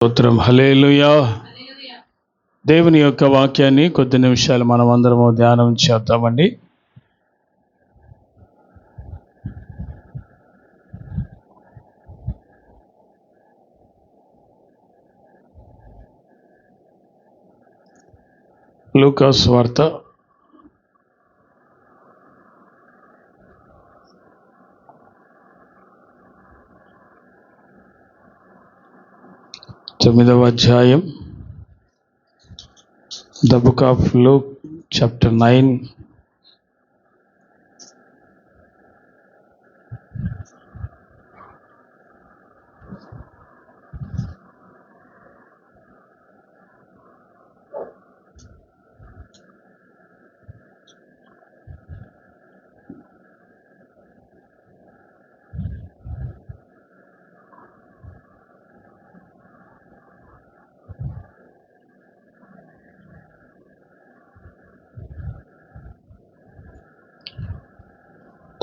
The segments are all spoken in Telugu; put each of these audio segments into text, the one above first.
స్తోత్రం. హల్లెలూయా. దేవుని యొక్క వాక్యాన్ని కొద్ది నిమిషాలు మనం అందరము ధ్యానం చేద్దామండి. లూకా సువార్త 9వ అధ్యాయం, the book of Luke chapter 9.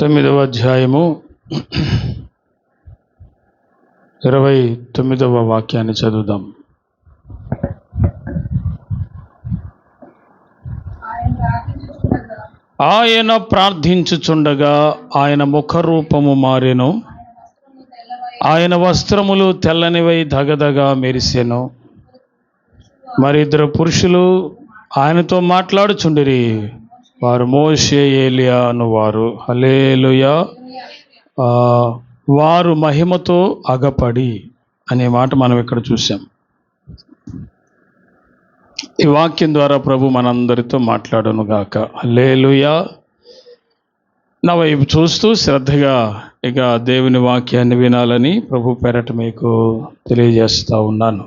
తొమ్మిదవ అధ్యాయము 29వ వాక్యాన్ని చదువుదాం. ఆయన ప్రార్థించుచుండగా ఆయన ముఖరూపము మారెను, ఆయన వస్త్రములు తెల్లనివై దగదగా మెరిసెను. మరిద్దరు పురుషులు ఆయనతో మాట్లాడుచుండిరి. వారు మోషే, ఏలియా అనువారు. హల్లెలూయా. వారు మహిమతో అగపడి అనే మాట మనం ఇక్కడ చూసాం. ఈ వాక్యం ద్వారా ప్రభు మనందరితో మాట్లాడును గాక. హల్లెలూయా. నా వైపు చూస్తూ శ్రద్ధగా ఇక దేవుని వాక్యాన్ని వినాలని ప్రభు పేరట మీకు తెలియజేస్తా ఉన్నాను.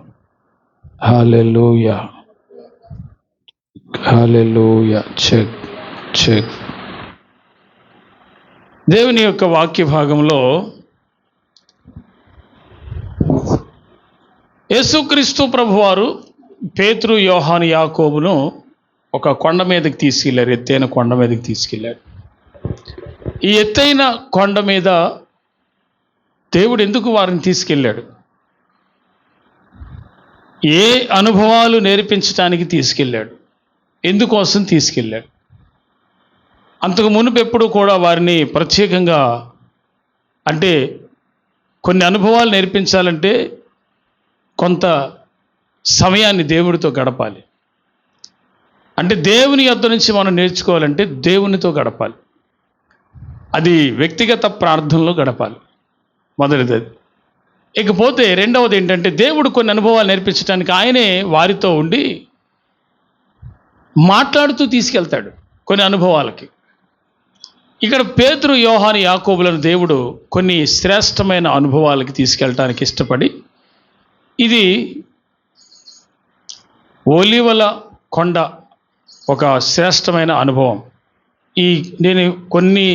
హల్లెలూయా. హల్లెలూయా. Check check. దేవుని యొక్క వాక్య భాగంలో యేసుక్రీస్తు ప్రభువారు పేతురు, యోహాను, యాకోబును ఒక కొండ మీదకి తీసుకెళ్ళారు. ఎత్తైన కొండ మీదకి తీసుకెళ్ళారు. ఈ ఎత్తైన కొండ మీద దేవుడు ఎందుకు వారిని తీసుకెళ్ళాడు? ఏ అనుభవాలు నేర్పించడానికి తీసుకెళ్ళాడు? ఎందుకోసం తీసుకెళ్ళాడు? అంతకు మునుపు ఎప్పుడు కూడా వారిని ప్రత్యేకంగా, అంటే కొన్ని అనుభవాలు నేర్పించాలంటే కొంత సమయాన్ని దేవుడితో గడపాలి. అంటే దేవుని యొద్ద నుంచి మనం నేర్చుకోవాలంటే దేవునితో గడపాలి. అది వ్యక్తిగత ప్రార్థనలో గడపాలి, మొదటిది. ఇకపోతే రెండవది ఏంటంటే దేవుడు కొన్ని అనుభవాలు నేర్పించడానికి ఆయనే వారితో ఉండి మాట్లాడుతూ తీసుకెళ్తాడు కొన్ని అనుభవాలకి. ఇక్కడ పేతురు, యోహాను, యాకోబులను దేవుడు కొన్ని శ్రేష్టమైన అనుభవాలకి తీసుకెళ్ళటానికి ఇష్టపడి, ఇది ఒలీవల కొండ ఒక శ్రేష్టమైన అనుభవం. నేను కొన్ని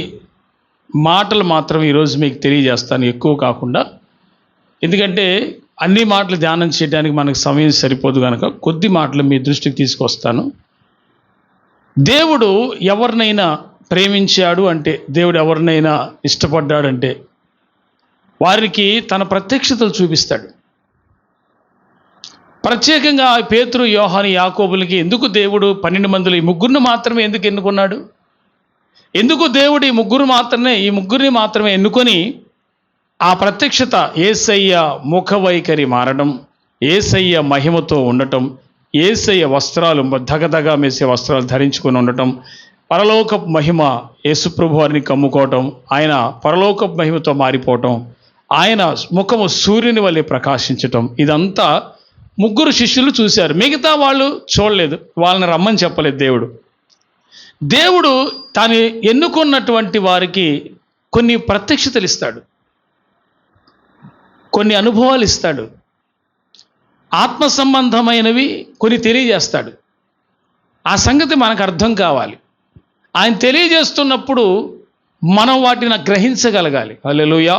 మాటలు మాత్రం ఈరోజు మీకు తెలియజేస్తాను, ఎక్కువ కాకుండా. ఎందుకంటే అన్ని మాటలు ధ్యానం చేయడానికి మనకు సమయం సరిపోదు కనుక కొద్ది మాటలు మీ దృష్టికి తీసుకొస్తాను. దేవుడు ఎవరినైనా ప్రేమించాడు అంటే, దేవుడు ఎవరినైనా ఇష్టపడ్డాడంటే వారికి తన ప్రత్యక్షతలు చూపిస్తాడు. ప్రత్యేకంగా పేతురు, యోహాను, యాకోబులకి ఎందుకు దేవుడు 12 మందిలో ఈ ముగ్గురిని మాత్రమే ఎందుకు ఎన్నుకున్నాడు? ఎందుకు దేవుడు ఈ ముగ్గురిని మాత్రమే ఎన్నుకొని ఆ ప్రత్యక్షత, యేసయ్య ముఖ వైఖరి మారడం, యేసయ్య మహిమతో ఉండటం, యేసయ్య వస్త్రాలు దగదగా మెరిసే వస్త్రాలు ధరించుకొని ఉండటం, పరలోకపు మహిమ యేసుప్రభు వారిని కమ్ముకోవటం, ఆయన పరలోకపు మహిమతో మారిపోవటం, ఆయన ముఖము సూర్యుని వలె ప్రకాశించటం, ఇదంతా ముగ్గురు శిష్యులు చూశారు. మిగతా వాళ్ళు చూడలేదు, వాళ్ళని రమ్మని చెప్పలేదు. దేవుడు తాను ఎన్నుకున్నటువంటి వారికి కొన్ని ప్రత్యక్షతలు ఇస్తాడు, కొన్ని అనుభవాలు ఇస్తాడు, ఆత్మ సంబంధమైనవి కొన్ని తెలియజేస్తాడు. ఆ సంగతి మనకు అర్థం కావాలి. ఆయన తెలియజేస్తున్నప్పుడు మనం వాటిని గ్రహించగలగాలి. హల్లెలూయా.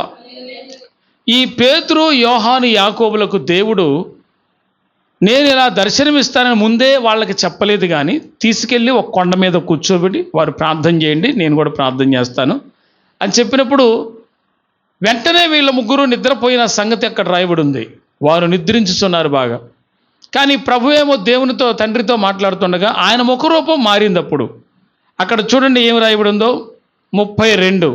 ఈ పేతురు, యోహాను, యాకోబులకు దేవుడు నేను ఇలా దర్శనమిస్తానని ముందే వాళ్ళకి చెప్పలేదు, కానీ తీసుకెళ్ళి ఒక కొండ మీద కూర్చోబెట్టి వారు ప్రార్థన చేయండి, నేను కూడా ప్రార్థన చేస్తాను అని చెప్పినప్పుడు వెంటనే వీళ్ళ ముగ్గురు నిద్రపోయిన సంగతి అక్కడ రాయబడి ఉంది. వారు నిద్రించుతున్నారు బాగా. కానీ ప్రభు ఏమో దేవునితో తండ్రితో మాట్లాడుతుండగా ఆయన ముఖరూపం మారింది. అప్పుడు అక్కడ చూడండి ఏమి రాయబడి ఉందో, 32.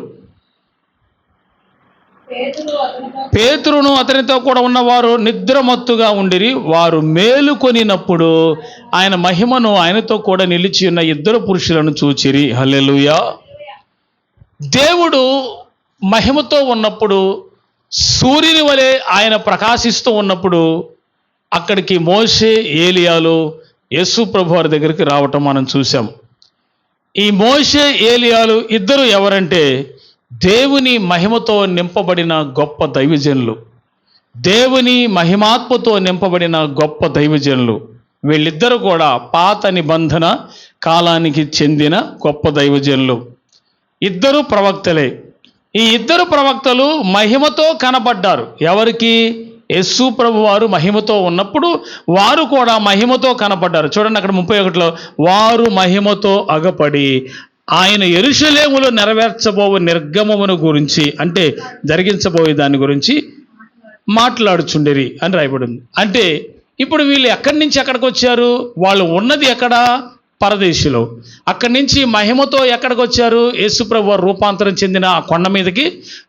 పేతురును అతనితో కూడా ఉన్నవారు నిద్రమత్తుగా ఉండిరి. వారు మేలుకొనినప్పుడు ఆయన మహిమను ఆయనతో కూడా నిలిచి ఉన్న ఇద్దరు పురుషులను చూచిరి. హల్లెలూయా. దేవుడు మహిమతో ఉన్నప్పుడు, సూర్యుని వలె ఆయన ప్రకాశిస్తూ ఉన్నప్పుడు అక్కడికి మోషే, ఏలియాలు యేసు ప్రభు వారి దగ్గరికి రావటం మనం చూసాం. ఈ మోషే, ఏలియాలు ఇద్దరు ఎవరంటే దేవుని మహిమతో నింపబడిన గొప్ప దైవజనులు, దేవుని మహిమాత్మతో నింపబడిన గొప్ప దైవజనులు. వీళ్ళిద్దరూ కూడా పాత నిబంధన కాలానికి చెందిన గొప్ప దైవజనులు. ఇద్దరు ప్రవక్తలే. ఈ ఇద్దరు ప్రవక్తలు మహిమతో కనబడ్డారు. ఎవరికి? యేసు ప్రభు వారు మహిమతో ఉన్నప్పుడు వారు కూడా మహిమతో కనబడ్డారు. చూడండి అక్కడ 31లో, వారు మహిమతో అగపడి ఆయన యెరూషలేములో నెరవేర్చబోవు నిర్గమమును గురించి, అంటే జరిగించబోయే దాని గురించి మాట్లాడుచుండిరి అని రాయబడింది. అంటే ఇప్పుడు వీళ్ళు ఎక్కడి నుంచి ఎక్కడికి వచ్చారు? వాళ్ళు ఉన్నది ఎక్కడ? పరదేశిలో. అక్కడి నుంచి మహిమతో ఎక్కడికి వచ్చారు? యేసుప్రభు వారు రూపాంతరం చెందిన ఆ కొండ మీదకి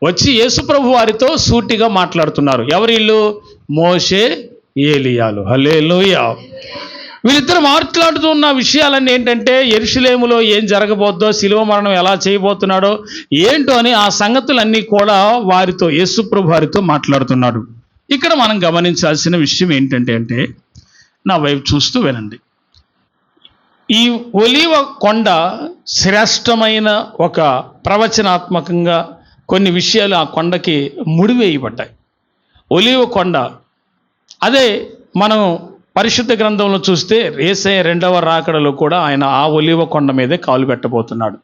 వచ్చి యేసుప్రభు వారితో సూటిగా మాట్లాడుతున్నారు. ఎవరు వీళ్ళు? మోషే, ఏలియాలు. హల్లెలూయా. వీళ్ళిద్దరు మాట్లాడుతున్న విషయాలన్నీ ఏంటంటే యెరూషలేములో ఏం జరగబోద్దో, శిలువ మరణం ఎలా చేయబోతున్నాడో ఏంటో అని ఆ సంగతులన్నీ కూడా వారితో, యేసుప్రభు వారితో మాట్లాడుతున్నాడు. ఇక్కడ మనం గమనించాల్సిన విషయం ఏంటంటే నా వైపు చూస్తూ వినండి. ఈ ఒలీవ కొండ శ్రేష్టమైన ఒక ప్రవచనాత్మకంగా కొన్ని విషయాలు ఆ కొండకి ముడివేయబడ్డాయి. ఒలీవ కొండ అదే మనం పరిశుద్ధ గ్రంథంలో చూస్తే యేసయ్య 2వ రాకడలో కూడా ఆయన ఆ ఒలీవ కొండ మీదే కాలు పెట్టబోతున్నాడు.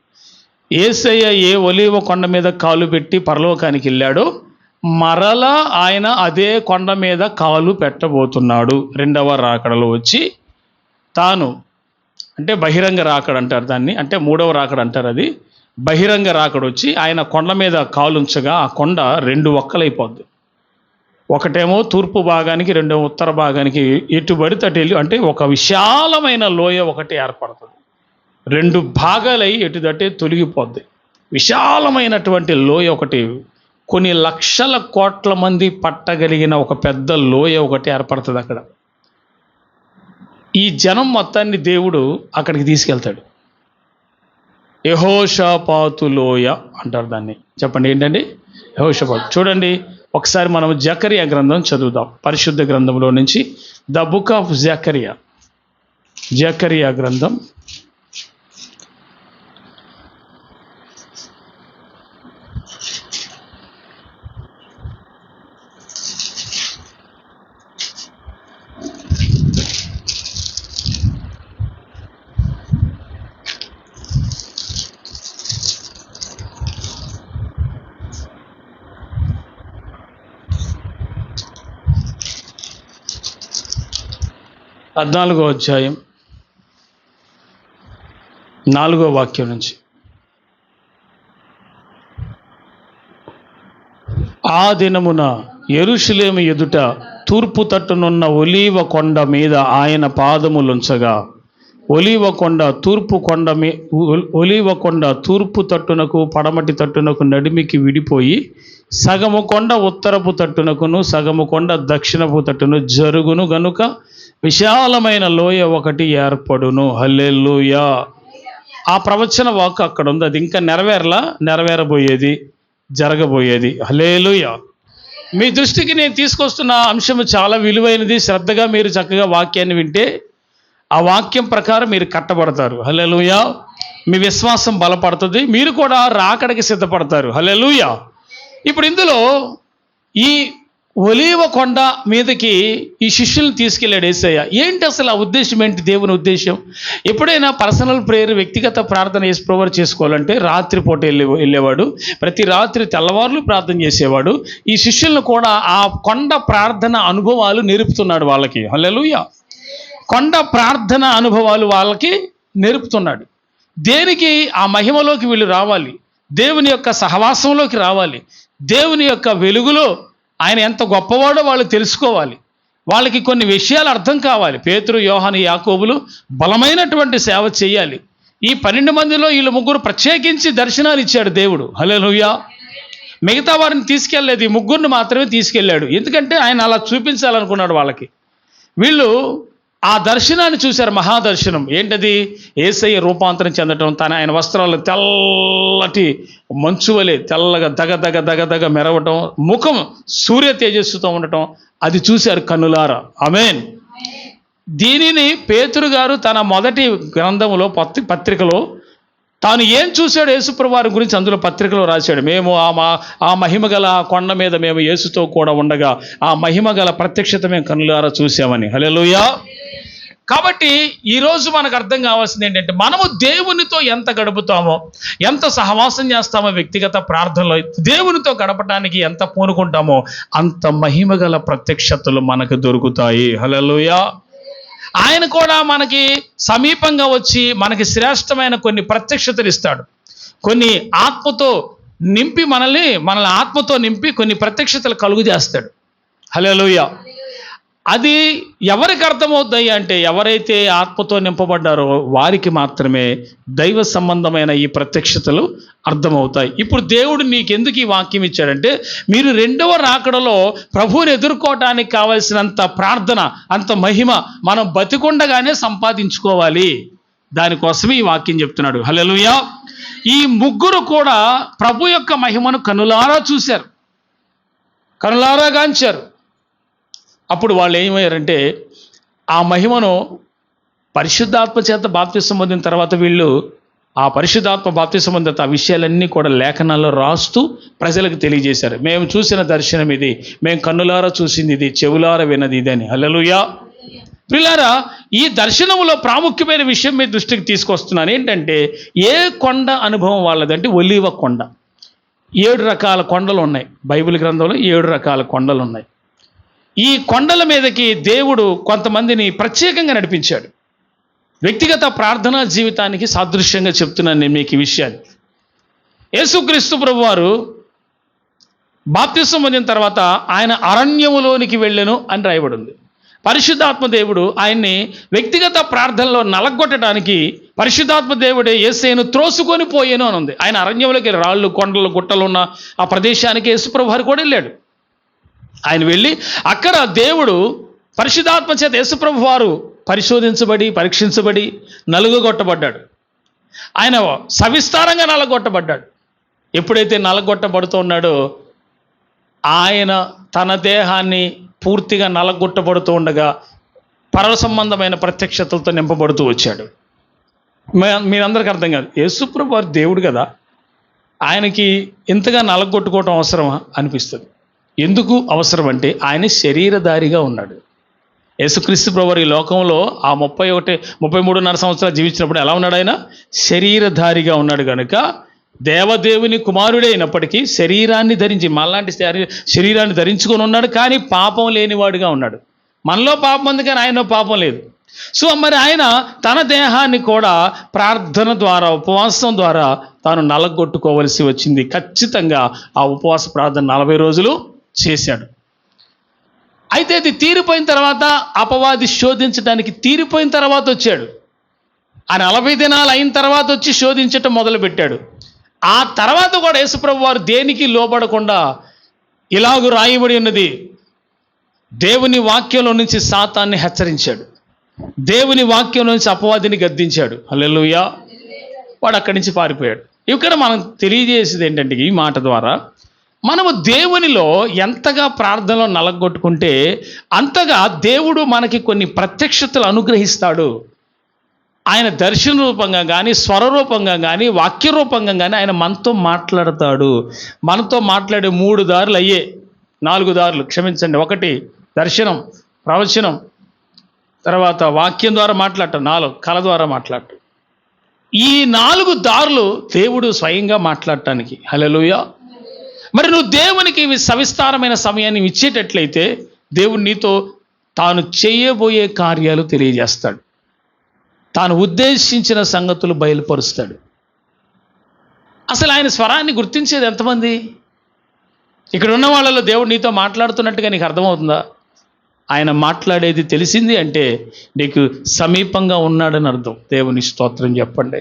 యేసయ్య ఏ ఒలీవ కొండ మీద కాలు పెట్టి పరలోకానికి వెళ్ళాడో మరలా ఆయన అదే కొండ మీద కాలు పెట్టబోతున్నాడు. 2వ రాకడలో వచ్చి తాను, అంటే బహిరంగ రాకడ అంటారు దాన్ని, అంటే 3వ రాకడ అంటారు. అది బహిరంగ రాకడ వచ్చి ఆయన కొండ మీద కాలుంచగా ఆ కొండ 2 ఒక్కలైపోద్ది. ఒకటేమో తూర్పు భాగానికి, రెండో ఉత్తర భాగానికి ఎటుబడి తటెళ్ళి, అంటే ఒక విశాలమైన లోయ ఒకటి ఏర్పడుతుంది. 2 భాగాలై ఎటుదటే తొలగిపోద్ది. విశాలమైనటువంటి లోయ ఒకటి, కొన్ని లక్షల కోట్ల మంది పట్టగలిగిన ఒక పెద్ద లోయ ఒకటి ఏర్పడుతుంది అక్కడ. ఈ జనం మొత్తాన్ని దేవుడు అక్కడికి తీసుకెళ్తాడు. యెహోషాపాతు లోయ అంటారు దాన్ని. చెప్పండి ఏంటండి? యెహోషాపాతు. చూడండి ఒకసారి మనం జకరియా గ్రంథం చదువుదాం. పరిశుద్ధ గ్రంథంలో నుంచి the book of Zechariah, Zechariah గ్రంథం 14వ అధ్యాయం 4వ వాక్యం నుంచి. ఆ దినమున యెరూషలేము ఎదుట తూర్పు తట్టునున్న ఒలీవ కొండ మీద ఆయన పాదములుంచగా, ఒలీవ కొండ తూర్పు తట్టునకు పడమటి తట్టునకు నడిమికి విడిపోయి సగము కొండ ఉత్తరపు తట్టునకును సగము కొండ దక్షిణపు తట్టును జరుగును గనుక విశాలమైన లోయ ఒకటి ఏర్పడును. హల్లెలూయా. ఆ ప్రవచన వాక్కు అక్కడ ఉంది. అది ఇంకా నెరవేరబోయేది, జరగబోయేది. హల్లెలూయా. మీ దృష్టికి నేను తీసుకొస్తున్న అంశము చాలా విలువైనది. శ్రద్ధగా మీరు చక్కగా వాక్యాన్ని వింటే ఆ వాక్యం ప్రకారం మీరు కట్టబడతారు. హల్లెలూయా. మీ విశ్వాసం బలపడుతుంది, మీరు కూడా రాకడికి సిద్ధపడతారు. హల్లెలూయా. ఇప్పుడు ఇందులో ఈ ఒలీవ కొండ మీదకి ఈ శిష్యులను తీసుకెళ్ళాడు యేసయ్య. ఏంటి అసలు ఆ ఉద్దేశం ఏంటి? దేవుని ఉద్దేశం, ఎప్పుడైనా పర్సనల్ ప్రేయర్, వ్యక్తిగత ప్రార్థన యేసుప్రభువు చేసుకోవాలంటే రాత్రిపూట వెళ్ళేవాడు. ప్రతి రాత్రి తెల్లవారులు ప్రార్థన చేసేవాడు. ఈ శిష్యులను కూడా ఆ కొండ ప్రార్థన అనుభవాలు నేర్పుతున్నాడు వాళ్ళకి. హల్లెలూయా. కొండ ప్రార్థన అనుభవాలు వాళ్ళకి నేర్పుతున్నాడు. దేనికి? ఆ మహిమలోకి వీళ్ళు రావాలి, దేవుని యొక్క సహవాసంలోకి రావాలి, దేవుని యొక్క వెలుగులో ఆయన ఎంత గొప్పవాడో వాళ్ళు తెలుసుకోవాలి. వాళ్ళకి కొన్ని విషయాలు అర్థం కావాలి. పేతురు, యోహాను, యాకోబులు బలమైనటువంటి సేవ చేయాలి. ఈ 12 మందిలో వీళ్ళు ముగ్గురు ప్రత్యేకించి దర్శనాలు ఇచ్చాడు దేవుడు. హల్లెలూయా. మిగతా వారిని తీసుకెళ్ళలేదు, ఈ ముగ్గురిని మాత్రమే తీసుకెళ్ళాడు. ఎందుకంటే ఆయన అలా చూపించాలనుకున్నాడు వాళ్ళకి. వీళ్ళు ఆ దర్శనాన్ని చూశారు, మహాదర్శనం. ఏంటది? యేసయ్య రూపాంతరం చెందటం, ఆయన వస్త్రాలు తెల్లటి మంచు వలె తెల్లగా దగ మెరవటం, ముఖం సూర్య తేజస్సుతో ఉండటం, అది చూశారు కన్నులారా. ఆమేన్. దీనిని పేతురు గారు తన మొదటి గ్రంథంలో పత్రికలో తాను ఏం చూశాడు యేసుప్రభు వారి గురించి అందులో పత్రికలో రాశాడు. మేము ఆ మహిమగల కొండ మీద మేము యేసుతో కూడా ఉండగా ఆ మహిమగల ప్రత్యక్షత మేము కన్నులారా చూసామని. హల్లెలూయా. కాబట్టి ఈరోజు మనకు అర్థం కావాల్సింది ఏంటంటే, మనము దేవునితో ఎంత గడుపుతామో, ఎంత సహవాసం చేస్తామో, వ్యక్తిగత ప్రార్థనలో దేవునితో గడపడానికి ఎంత పూనుకుంటామో అంత మహిమగల ప్రత్యక్షతలు మనకు దొరుకుతాయి. హల్లెలూయా. ఆయన కూడా మనకి సమీపంగా వచ్చి మనకి శ్రేష్టమైన కొన్ని ప్రత్యక్షతలు ఇస్తాడు. కొన్ని ఆత్మతో నింపి మనల్ని ఆత్మతో నింపి కొన్ని ప్రత్యక్షతలు కలుగు చేస్తాడు. హల్లెలూయా. అది ఎవరికి అర్థమవుతాయి అంటే, ఎవరైతే ఆత్మతో నింపబడ్డారో వారికి మాత్రమే దైవ సంబంధమైన ఈ ప్రత్యక్షతలు అర్థమవుతాయి. ఇప్పుడు దేవుడు నీకెందుకు ఈ వాక్యం ఇచ్చాడంటే, మీరు రెండవ రాకడలో ప్రభువుని ఎదుర్కోవటానికి కావలసినంత ప్రార్థన, అంత మహిమ మనం బతికుండగానే సంపాదించుకోవాలి. దానికోసమే ఈ వాక్యం చెప్తున్నాడు. హల్లెలూయా. ఈ ముగ్గురు కూడా ప్రభు యొక్క మహిమను కనులారా చూశారు, కనులారా గాంచారు. అప్పుడు వాళ్ళు ఏమయ్యారంటే, ఆ మహిమను పరిశుద్ధాత్మ చేత బాప్తిసం పొందిన తర్వాత వీళ్ళు ఆ పరిశుద్ధాత్మ బాప్తిసం పొందిన ఆ విషయాలన్నీ కూడా లేఖనాల్లో రాస్తూ ప్రజలకు తెలియజేశారు. మేము చూసిన దర్శనం ఇది, మేము కన్నులారా చూసింది ఇది, చెవులారా విన్నది ఇది అని. హల్లెలూయా. ప్రియులారా, ఈ దర్శనంలో ప్రాముఖ్యమైన విషయం మీ దృష్టికి తీసుకొస్తున్నాను. ఏంటంటే, ఏ కొండ అనుభవం వాళ్ళదంటే ఒలీవ కొండ. 7 రకాల కొండలు ఉన్నాయి బైబిల్ గ్రంథంలో. 7 రకాల కొండలు ఉన్నాయి. ఈ కొండల మీదకి దేవుడు కొంతమందిని ప్రత్యేకంగా నడిపించాడు. వ్యక్తిగత ప్రార్థనా జీవితానికి సాదృశ్యంగా చెప్తున్నాను నేను మీకు ఈ విషయాన్ని. యేసుక్రీస్తు ప్రభు వారు బాప్తిసం పొందిన తర్వాత ఆయన అరణ్యములోనికి వెళ్ళెను అని రాయబడి ఉంది. పరిశుద్ధాత్మ దేవుడు ఆయన్ని వ్యక్తిగత ప్రార్థనలో నలగొట్టడానికి పరిశుద్ధాత్మ దేవుడే యేసయ్యను త్రోసుకొని పోయేను అని ఉంది. ఆయన అరణ్యంలోకి రాళ్ళు, కొండలు, గుట్టలు ఉన్న ఆ ప్రదేశానికి యేసుప్రభు వారు కూడా వెళ్ళాడు. ఆయన వెళ్ళి అక్కడ దేవుడు పరిశుద్ధాత్మ చేత యేసుప్రభు వారు పరిశోధించబడి, పరీక్షించబడి నలుగొట్టబడ్డాడు. ఆయన సవిస్తారంగా నలగొట్టబడ్డాడు. ఎప్పుడైతే నలగొట్టబడుతూ ఉన్నాడో, ఆయన తన దేహాన్ని పూర్తిగా నలగొట్టబడుతూ ఉండగా పరమ సంబంధమైన ప్రత్యక్షతలతో నింపబడుతూ వచ్చాడు. మీరందరికీ అర్థం కాదు, యేసుప్రభు వారు దేవుడు కదా, ఆయనకి ఇంతగా నలగొట్టుకోవటం అవసరమా అనిపిస్తుంది. ఎందుకు అవసరం అంటే, ఆయన శరీరధారిగా ఉన్నాడు. యేసుక్రీస్తు ప్రభువారు ఈ లోకంలో ఆ 33.5 సంవత్సరాలు జీవించినప్పుడు ఎలా ఉన్నాడు? ఆయన శరీరధారిగా ఉన్నాడు కనుక దేవదేవుని కుమారుడే అయినప్పటికీ శరీరాన్ని ధరించి, మనలాంటి శరీరాన్ని ధరించుకొని ఉన్నాడు. కానీ పాపం లేనివాడుగా ఉన్నాడు. మనలో పాపం ఉంది కానీ ఆయనలో పాపం లేదు. సో మరి ఆయన తన దేహాన్ని కూడా ప్రార్థన ద్వారా, ఉపవాసం ద్వారా తాను నలగొట్టుకోవలసి వచ్చింది. ఖచ్చితంగా ఆ ఉపవాస ప్రార్థన 40 రోజులు చేశాడు. అయితే అది తీరిపోయిన తర్వాత, అపవాది శోధించడానికి తీరిపోయిన తర్వాత వచ్చాడు. ఆ 40 దినాలు అయిన తర్వాత వచ్చి శోధించటం మొదలుపెట్టాడు. ఆ తర్వాత కూడా యేసుప్రభు వారు దేనికి లోబడకుండా ఇలాగూ రాయబడి ఉన్నది, దేవుని వాక్యంలో నుంచి సాతాన్ని హెచ్చరించాడు, దేవుని వాక్యం నుంచి అపవాదిని గద్దించాడు. హల్లెలూయా. వాడు అక్కడి నుంచి పారిపోయాడు. ఇక్కడ మనం తెలియజేసేది ఏంటంటే, ఈ మాట ద్వారా మనము దేవునిలో ఎంతగా ప్రార్థనలో నలగొట్టుకుంటే అంతగా దేవుడు మనకి కొన్ని ప్రత్యక్షతలు అనుగ్రహిస్తాడు. ఆయన దర్శన రూపంగా కానీ, స్వరరూపంగా కానీ, వాక్య రూపంగా కానీ ఆయన మనతో మాట్లాడతాడు. మనతో మాట్లాడే 3 దారులు అయ్యే, 4 దారులు క్షమించండి. 1 దర్శనం, ప్రవచనం, తర్వాత వాక్యం ద్వారా మాట్లాడటం, 4 కళ ద్వారా మాట్లాడటం. ఈ 4 దారులు దేవుడు స్వయంగా మాట్లాడటానికి. హల్లెలూయా. మరి నువ్వు దేవునికి సవిస్తారమైన సమయాన్ని ఇచ్చేటట్లయితే దేవుడు నీతో తాను చేయబోయే కార్యాలు తెలియజేస్తాడు, తాను ఉద్దేశించిన సంగతులు బయలుపరుస్తాడు. అసలు ఆయన స్వరాన్ని గుర్తించేది ఎంతమంది? ఇక్కడ ఉన్న వాళ్ళలో దేవుడు నీతో మాట్లాడుతున్నట్టుగా నీకు అర్థమవుతుందా? ఆయన మాట్లాడేది తెలిసింది అంటే నీకు సమీపంగా ఉన్నాడని అర్థం. దేవుని స్తోత్రం చెప్పండి.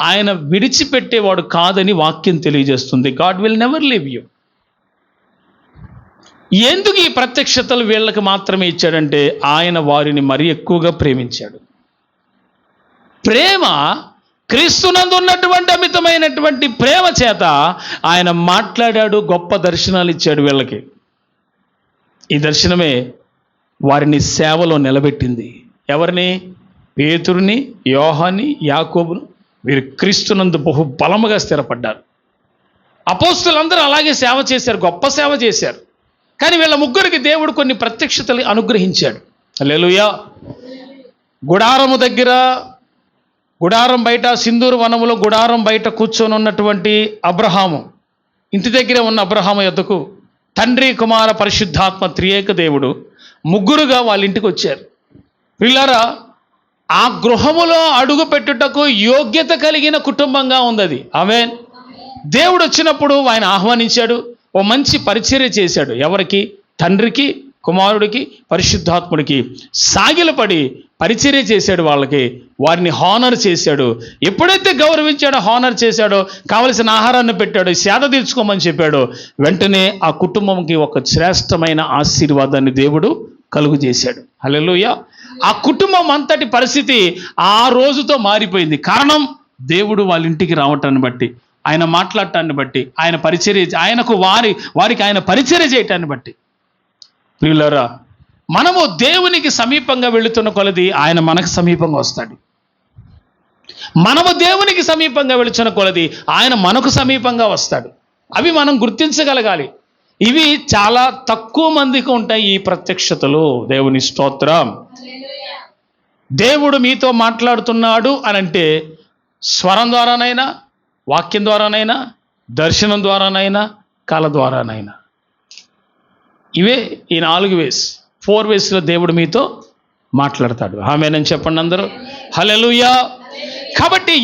ఆయన విడిచిపెట్టేవాడు కాదని వాక్యం తెలియజేస్తుంది. God will never leave you. ఎందుకు ఈ ప్రత్యక్షతలు వీళ్ళకి మాత్రమే ఇచ్చాడంటే ఆయన వారిని మరీ ఎక్కువగా ప్రేమించాడు. ప్రేమ, క్రీస్తునందు ఉన్నటువంటి అమితమైనటువంటి ప్రేమ చేత ఆయన మాట్లాడాడు, గొప్ప దర్శనాలు ఇచ్చాడు వీళ్ళకి. ఈ దర్శనమే వారిని సేవలో నిలబెట్టింది. ఎవరిని? పేతురుని, యోహాన్ని, యాకోబును. వీరు క్రీస్తునందు బహుబలముగా స్థిరపడ్డారు. అపోస్తులందరూ అలాగే సేవ చేశారు, గొప్ప సేవ చేశారు. కానీ వీళ్ళ ముగ్గురికి దేవుడు కొన్ని ప్రత్యక్షతలు అనుగ్రహించాడు. హల్లెలూయా. గుడారము దగ్గర, గుడారం బయట, సింధూరు వనములో గుడారం బయట కూర్చొని ఉన్నటువంటి అబ్రహాము, ఇంటి దగ్గర ఉన్న అబ్రహాము యొద్దకు తండ్రి, కుమార, పరిశుద్ధాత్మ త్రియేక దేవుడు ముగ్గురుగా వాళ్ళ ఇంటికి వచ్చారు. పిల్లరా, ఆ గృహములో అడుగు పెట్టుటకు యోగ్యత కలిగిన కుటుంబంగా ఉంది అది. ఆమేన్. దేవుడు వచ్చినప్పుడు ఆయన ఆహ్వానించాడు, ఓ మంచి పరిచర్య చేశాడు. ఎవరికి? తండ్రికి, కుమారుడికి, పరిశుద్ధాత్ముడికి సాగిలపడి పరిచర్య చేశాడు. వాళ్ళకి వారిని హానర్ చేశాడు. ఎప్పుడైతే గౌరవించాడో, హానర్ చేశాడో, కావలసిన ఆహారాన్ని పెట్టాడో, సేద తీర్చుకోమని చెప్పాడో, వెంటనే ఆ కుటుంబంకి ఒక శ్రేష్టమైన ఆశీర్వాదాన్ని దేవుడు కలుగు చేశాడు. హల్లెలూయా. ఆ కుటుంబం అంతటి పరిస్థితి ఆ రోజుతో మారిపోయింది. కారణం దేవుడు వాళ్ళ ఇంటికి రావటాన్ని బట్టి, ఆయన మాట్లాడటాన్ని బట్టి, ఆయన పరిచర్య, ఆయనకు వారికి ఆయన పరిచర్య చేయటాన్ని బట్టి. ప్రియులారా, మనము దేవునికి సమీపంగా వెళుతున్న కొలది ఆయన మనకు సమీపంగా వస్తాడు. మనము దేవునికి సమీపంగా వెళుతున్న కొలది ఆయన మనకు సమీపంగా వస్తాడు. అవి మనం గుర్తించగలగాలి. ఇవి చాలా తక్కువ మందికి ఉంటాయి ఈ ప్రత్యక్షతలు. దేవుని స్తోత్రం. దేవుడు మీతో మాట్లాడుతున్నాడు అని అంటే స్వరం ద్వారానైనా, వాక్యం ద్వారానైనా, దర్శనం ద్వారానైనా, కళ ద్వారానైనా. ఇవే ఈ 4 వేస్లో దేవుడు మీతో మాట్లాడతాడు. ఆమేనని చెప్పండి అందరూ. హల్లెలూయా. కాబట్టి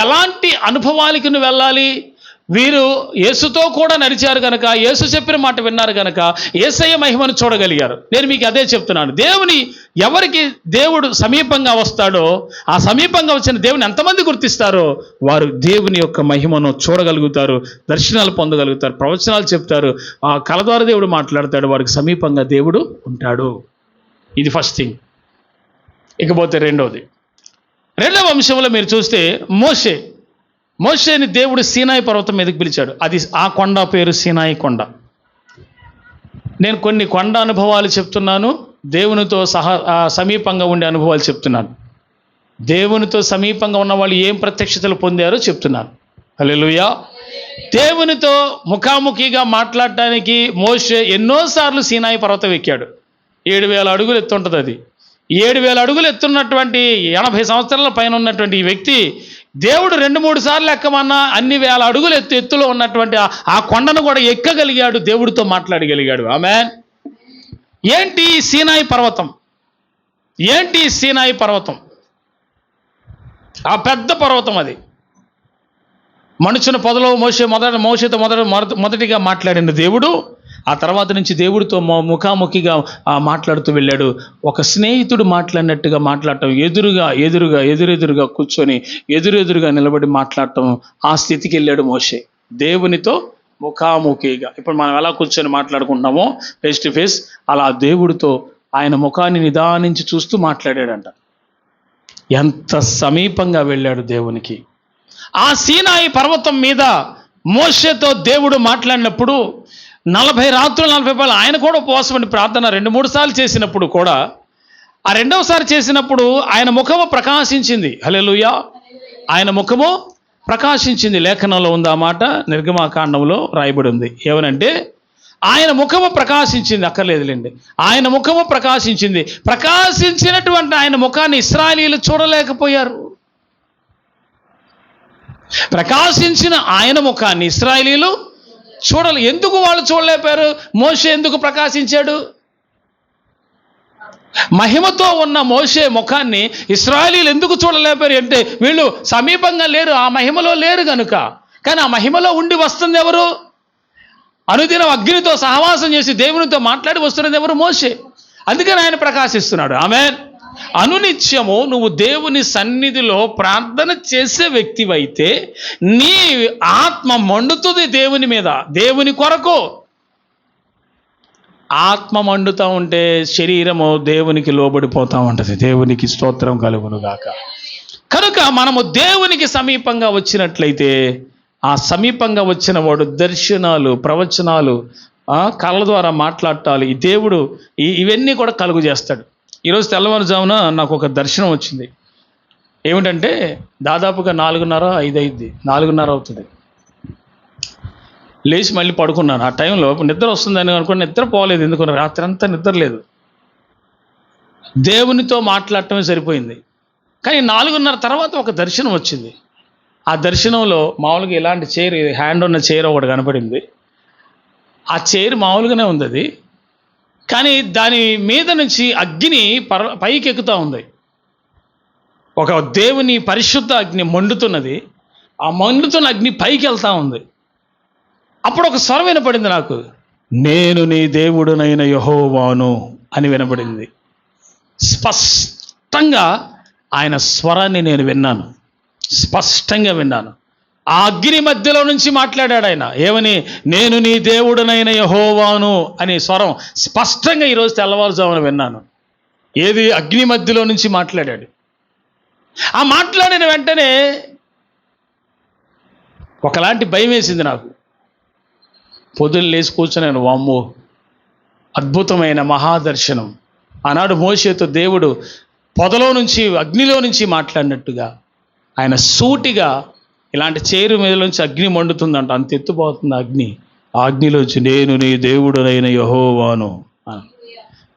ఎలాంటి అనుభవాలకి నువ్వు వెళ్ళాలి? వీరు యేసుతో కూడా నడిచారు కనుక, యేసు చెప్పిన మాట విన్నారు కనుక యేసయ్య మహిమను చూడగలిగారు. నేను మీకు అదే చెప్తున్నాను. ఎవరికి దేవుడు సమీపంగా వస్తాడో, ఆ సమీపంగా వచ్చిన దేవుని ఎంతమంది గుర్తిస్తారో వారు దేవుని యొక్క మహిమను చూడగలుగుతారు, దర్శనాలు పొందగలుగుతారు, ప్రవచనాలు చెప్తారు, ఆ కళ ద్వారా దేవుడు మాట్లాడతాడు, వారికి సమీపంగా దేవుడు ఉంటాడు. ఇది ఫస్ట్ థింగ్. ఇకపోతే రెండవ అంశంలో మీరు చూస్తే మోషేని దేవుడు సీనాయి పర్వతం మీదకి పిలిచాడు. ఆ కొండ పేరు సీనాయి కొండ. నేను కొన్ని కొండ అనుభవాలు చెప్తున్నాను, దేవునితో సమీపంగా ఉండే అనుభవాలు చెప్తున్నాను. దేవునితో సమీపంగా ఉన్న వాళ్ళు ఏం ప్రత్యక్షతలు పొందారో చెప్తున్నాను. హల్లెలూయా. దేవునితో ముఖాముఖిగా మాట్లాడటానికి మోషే ఎన్నోసార్లు సీనాయి పర్వతం ఎక్కాడు. 7,000 అడుగులు ఎత్తుంటుంది అది. 7,000 అడుగులు ఎత్తున్నటువంటి 80 సంవత్సరాల పైన ఉన్నటువంటి ఈ వ్యక్తి దేవుడు 2-3 సార్లు ఎక్కమన్నా అన్ని వేల అడుగులు ఎత్తులో ఉన్నటువంటి ఆ కొండను కూడా ఎక్కగలిగాడు, దేవుడితో మాట్లాడగలిగాడు. ఆమేన్. ఏంటి సీనాయి పర్వతం? ఆ పెద్ద పర్వతం అది. మనుషుని పొదలో మోషేతో మొదటిగా మాట్లాడిన దేవుడు, ఆ తర్వాత నుంచి దేవుడితో ముఖాముఖిగా మాట్లాడుతూ వెళ్ళాడు. ఒక స్నేహితుడు మాట్లాడినట్టుగా మాట్లాడటం, ఎదురెదురుగా కూర్చొని ఎదురెదురుగా నిలబడి మాట్లాడటం, ఆ స్థితికి వెళ్ళాడు మోషే. దేవునితో ముఖాముఖిగా, ఇప్పుడు మనం ఎలా కూర్చొని మాట్లాడుకుంటున్నామో ఫేస్ టు ఫేస్, అలా దేవుడితో ఆయన ముఖాన్ని నిదానించి చూస్తూ మాట్లాడాడంట. ఎంత సమీపంగా వెళ్ళాడు దేవునికి. ఆ సీనాయి పర్వతం మీద మోషేతో దేవుడు మాట్లాడినప్పుడు 40 రాత్రులు 40 పగలు ఆయన కూడా ఉపవాసం ఉండి ప్రార్థన 2-3 సార్లు చేసినప్పుడు కూడా, ఆ రెండవసారి చేసినప్పుడు ఆయన ముఖము ప్రకాశించింది. హల్లెలూయా. ఆయన ముఖము ప్రకాశించింది. లేఖనంలో ఉంది ఆ మాట, నిర్గమాకాండంలో రాయబడి ఉంది. ఏమనంటే ఆయన ముఖము ప్రకాశించింది. అక్కర్లేదులేండి, ఆయన ముఖము ప్రకాశించింది. ప్రకాశించినటువంటి ఆయన ముఖాన్ని ఇశ్రాయేలీయులు చూడలేకపోయారు. ప్రకాశించిన ఆయన ముఖాన్ని ఇశ్రాయేలీయులు ఎందుకు వాళ్ళు చూడలేపారు? మోషే ఎందుకు ప్రకాశించాడు? మహిమతో ఉన్న మోషే ముఖాన్ని ఇశ్రాయేలీయులు ఎందుకు చూడలేపారు అంటే వీళ్ళు సమీపంగా లేరు, ఆ మహిమలో లేరు కనుక. కానీ ఆ మహిమలో ఉండి వస్తుంది ఎవరు? అనుదినం అగ్నితో సహవాసం చేసి దేవునితో మాట్లాడి వస్తున్నది ఎవరు? మోషే. అందుకని ఆయన ప్రకాశిస్తున్నాడు. ఆమేన్. అనునిత్యము నువ్వు దేవుని సన్నిధిలో ప్రార్థన చేసే వ్యక్తివైతే నీ ఆత్మ మండుతుంది దేవుని మీద, దేవుని కొరకు. ఆత్మ మండుతూ ఉంటే శరీరము దేవునికి లోబడిపోతూ ఉంటుంది. దేవునికి స్తోత్రం కలుగును గాక. కనుక మనము దేవునికి సమీపంగా వచ్చినట్లయితే ఆ సమీపంగా వచ్చిన వాడు దర్శనాలు, ప్రవచనాలు, కళ్ళ ద్వారా మాట్లాడటాలు, ఈ దేవుడు ఇవన్నీ కూడా కలుగు చేస్తాడు. ఈరోజు తెల్లవారుజామున నాకు ఒక దర్శనం వచ్చింది. ఏమిటంటే దాదాపుగా 4:30, 5 4:30 అవుతుంది. లేచి మళ్ళీ పడుకున్నాను. ఆ టైంలో నిద్ర వస్తుందని అనుకుని నిద్ర పోలేదు. ఎందుకన్నా రాత్రి అంతా నిద్ర లేదు. దేవునితో మాట్లాడటమే సరిపోయింది. కానీ 4:30 తర్వాత ఒక దర్శనం వచ్చింది. ఆ దర్శనంలో మామూలుగా ఇలాంటి చైర్, హ్యాండ్ ఉన్న చైర్ ఒకటి కనపడింది. ఆ చైర్ మామూలుగానే ఉంది అది, కానీ దాని మీద నుంచి అగ్ని పైకి ఎక్కుతూ ఉంది. ఒక దేవుని పరిశుద్ధ అగ్ని మండుతున్నది. ఆ మండుతున్న అగ్ని పైకి వెళ్తూ ఉంది. అప్పుడు ఒక స్వరం వినపడింది నాకు, నేను నీ దేవుడునైన యెహోవాను అని వినపడింది. స్పష్టంగా ఆయన స్వరాన్ని నేను విన్నాను, స్పష్టంగా విన్నాను. ఆ అగ్ని మధ్యలో నుంచి మాట్లాడాడు ఆయన. ఏమని? నేను నీ దేవుడునైన యెహోవాను అనే స్వరం స్పష్టంగా ఈరోజు తెల్లవారుజామున విన్నాను. ఏది? అగ్ని మధ్యలో నుంచి మాట్లాడాడు. ఆ మాట్లాడిన వెంటనే ఒకలాంటి భయం వేసింది నాకు. పొద్దున్న లేచి కూర్చున్నాను. వామ్మో, అద్భుతమైన మహాదర్శనం. ఆనాడు మోషేతో దేవుడు పొదలో నుంచి, అగ్నిలో నుంచి మాట్లాడినట్టుగా ఆయన సూటిగా ఇలాంటి చేరు మీద నుంచి అగ్ని మండుతుందంట. అంత ఎత్తుపోతుంది అగ్ని. ఆ అగ్నిలోంచి నేను నీ దేవుడునైన యెహోవాను.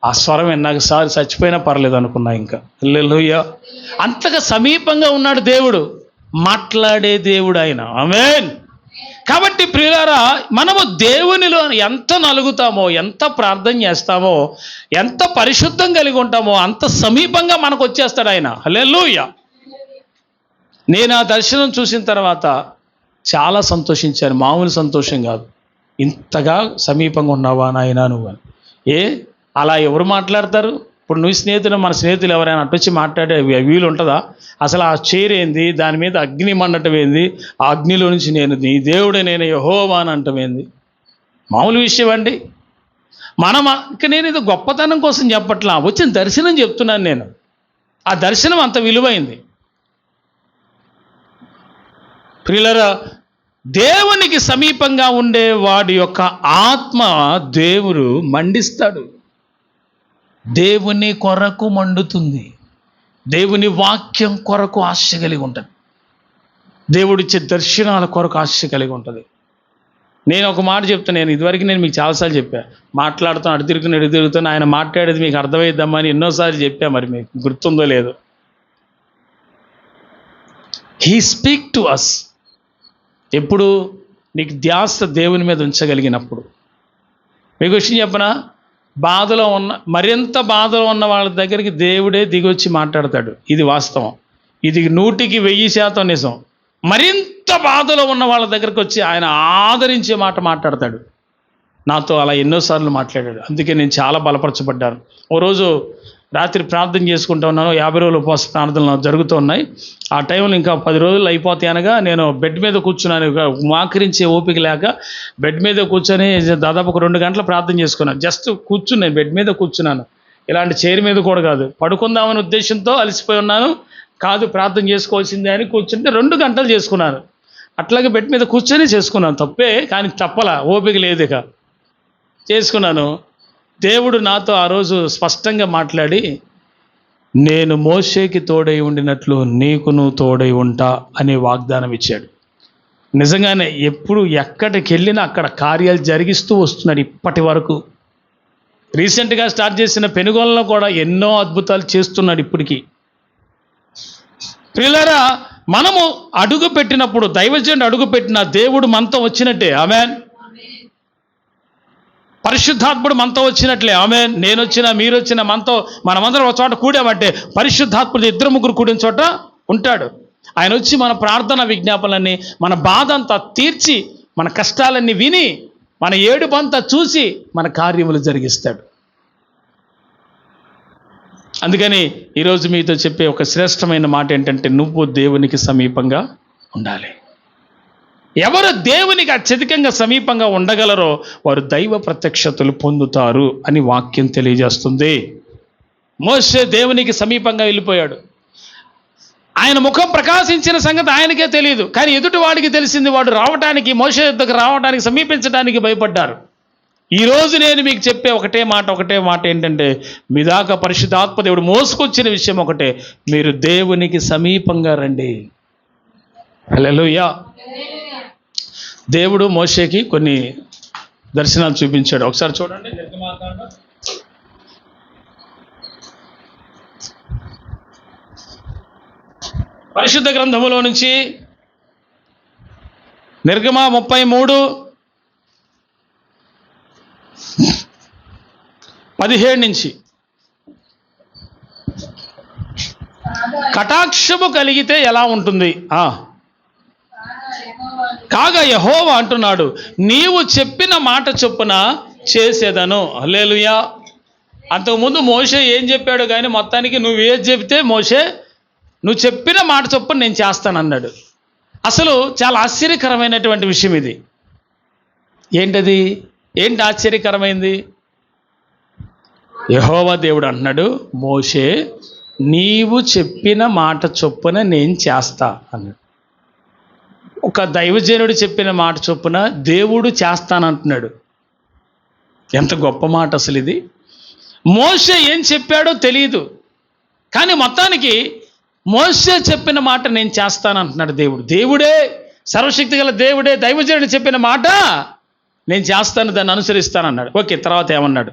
ఆ స్వరం విన్నాక సారి చచ్చిపోయినా పర్లేదు అనుకున్నా. ఇంకా హల్లెలూయా. అంతగా సమీపంగా ఉన్నాడు దేవుడు, మాట్లాడే దేవుడు ఆయన. ఆమేన్. కాబట్టి ప్రియులారా, మనము దేవునిలో ఎంత నలుగుతామో, ఎంత ప్రార్థన చేస్తామో, ఎంత పరిశుద్ధం కలిగి ఉంటామో అంత సమీపంగా మనకు వచ్చేస్తాడు ఆయన. హల్లెలూయా. నేను ఆ దర్శనం చూసిన తర్వాత చాలా సంతోషించాను. మామూలు సంతోషం కాదు. ఇంతగా సమీపంగా ఉన్నావా నాయనా నువ్వు అని. అలా ఎవరు మాట్లాడతారు? ఇప్పుడు నువ్వు స్నేహితులు, మన స్నేహితులు ఎవరైనా అట్టొచ్చి మాట్లాడే వీలు ఉంటుందా? అసలు ఆ చైర్ ఏంది, దాని మీద అగ్ని మండటం ఏంది, ఆ అగ్నిలో నుంచి నేను నీ దేవుడే నేను యెహోవా అని అంటం ఏంది? మామూలు విషయం అండి. ఇక నేను ఇది గొప్పతనం కోసం చెప్పట్లా, వచ్చిన దర్శనం చెప్తున్నాను నేను. ఆ దర్శనం అంత విలువైంది. ప్రియులారా, దేవునికి సమీపంగా ఉండే వాడి యొక్క ఆత్మ దేవుడు మండిస్తాడు. దేవుని కొరకు మండుతుంది. దేవుని వాక్యం కొరకు ఆశ కలిగి ఉంటుంది. దేవుడిచ్చే దర్శనాల కొరకు ఆశ కలిగి ఉంటుంది. నేను ఒక మాట చెప్తాను. ఇదివరకు నేను మీకు చాలాసార్లు చెప్పాను. మాట్లాడుతాను, అటు తిరుగుతాను, ఆయన మాట్లాడేది మీకు అర్థమైద్దామా అని ఎన్నోసార్లు చెప్పా. మరి మీకు గుర్తుందో లేదో. He speak to us. ఎప్పుడు? నీకు ధ్యాస దేవుని మీద ఉంచగలిగినప్పుడు. మీకు విషయం చెప్పనా? బాధలో మరింత బాధలో ఉన్న వాళ్ళ దగ్గరికి దేవుడే దిగొచ్చి మాట్లాడతాడు. ఇది వాస్తవం. ఇది 100% నిజం. మరింత బాధలో ఉన్న వాళ్ళ దగ్గరికి వచ్చి ఆయన ఆదరించే మాట మాట్లాడతాడు. నాతో అలా ఎన్నోసార్లు మాట్లాడాడు. అందుకే నేను చాలా బలపరచబడ్డాను. ఓ రోజు రాత్రి ప్రార్థన చేసుకుంటూ ఉన్నాను. 50 రోజులు ఉపవాస ప్రార్థనలు జరుగుతూ ఉన్నాయి. ఆ టైంలో ఇంకా 10 రోజులు అయిపోతాయి అనగా నేను బెడ్ మీద కూర్చున్నాను. మాకరించే ఓపిక లేక బెడ్ మీద కూర్చొని దాదాపు ఒక 2 గంటలు ప్రార్థన చేసుకున్నాను. జస్ట్ కూర్చున్నాను, బెడ్ మీద కూర్చున్నాను. ఇలాంటి చైర్ మీద కూడా కాదు. పడుకుందామనే ఉద్దేశంతో అలసిపోయి ఉన్నాను. కాదు, ప్రార్థన చేసుకోవాల్సిందే అని కూర్చుంటే 2 గంటలు చేసుకున్నాను. అట్లాగే బెడ్ మీద కూర్చొని చేసుకున్నాను. తప్పే, కానీ తప్పలా, ఓపిక లేదు, ఇక చేసుకున్నాను. దేవుడు నాతో ఆ రోజు స్పష్టంగా మాట్లాడి, నేను మోషేకి తోడై ఉండినట్లు నీకును తోడై ఉంటా అనే వాగ్దానం ఇచ్చాడు. నిజంగానే ఎప్పుడు ఎక్కడికి వెళ్ళినా అక్కడ కార్యాలు జరిగిస్తూ వస్తున్నాడు ఇప్పటి వరకు. రీసెంట్గా స్టార్ట్ చేసిన పెనుగొలలో కూడా ఎన్నో అద్భుతాలు చేస్తున్నాడు ఇప్పటికీ. ప్రియులారా, మనము అడుగు పెట్టినప్పుడు, దైవజనుడు అడుగు పెట్టిన దేవుడు మనతో వచ్చినట్టే. ఆమేన్. పరిశుద్ధాత్ముడు మనతో వచ్చినట్లే. ఆమేన్. నేను వచ్చినా, మీరు వచ్చినా, మనమందరం ఒక చోట కూడామంటే పరిశుద్ధాత్ముడు 2-3 కూడిన చోట ఉంటాడు. ఆయన వచ్చి మన ప్రార్థన విజ్ఞాపనలన్నీ, మన బాధ అంతా తీర్చి, మన కష్టాలన్నీ విని మన ఏడుపంతా చూసి మన కార్యములు జరిగిస్తాడు. అందుకని ఈరోజు మీతో చెప్పే ఒక శ్రేష్టమైన మాట ఏంటంటే, నువ్వు దేవునికి సమీపంగా ఉండాలి. ఎవరు దేవునికి అత్యధికంగా సమీపంగా ఉండగలరో వారు దైవ ప్రత్యక్షతలు పొందుతారు అని వాక్యం తెలియజేస్తుంది. మోషే దేవునికి సమీపంగా వెళ్ళిపోయాడు. ఆయన ముఖం ప్రకాశించిన సంగతి ఆయనకే తెలియదు, కానీ ఎదుటి వాడికి తెలిసింది. వాడు రావటానికి, మోషే యొద్దకు రావడానికి, సమీపించడానికి భయపడ్డారు. ఈరోజు నేను మీకు చెప్పే ఒకటే మాట ఏంటంటే, మీ దాకా పరిశుద్ధాత్మ దేవుడు మోసుకొచ్చిన విషయం ఒకటే, మీరు దేవునికి సమీపంగా రండి. హల్లెలూయా. దేవుడు మోషేకి కొన్ని దర్శనాలు చూపించాడు. ఒకసారి చూడండి, నిర్గమాకాండం పరిశుద్ధ గ్రంథములో నుంచి నిర్గమ 33:17 నుంచి. కటాక్షము కలిగితే ఎలా ఉంటుంది? కాగా యెహోవా అంటున్నాడు, నీవు చెప్పిన మాట చొప్పున చేసేదను. హల్లెలూయా. అంతకుముందు మోషే ఏం చెప్పాడు కానీ మొత్తానికి నువ్వేది చెబితే మోషే, నువ్వు చెప్పిన మాట చొప్పున నేను చేస్తానన్నాడు. అసలు చాలా ఆశ్చర్యకరమైనటువంటి విషయం ఇది. ఏంటి ఆశ్చర్యకరమైంది? యెహోవా దేవుడు అంటున్నాడు, మోషే నీవు చెప్పిన మాట చొప్పున నేను చేస్తా అన్నాడు. ఒక దైవజనుడు చెప్పిన మాట చొప్పున దేవుడు చేస్తానంటున్నాడు. ఎంత గొప్ప మాట అసలు ఇది. మోషే ఏం చెప్పాడో తెలియదు, కానీ మొత్తానికి మోషే చెప్పిన మాట నేను చేస్తానంటున్నాడు దేవుడు. దేవుడే, సర్వశక్తి గల దేవుడే దైవజనుడు చెప్పిన మాట నేను చేస్తాను, దాన్ని అనుసరిస్తానన్నాడు. ఓకే, తర్వాత ఏమన్నాడు?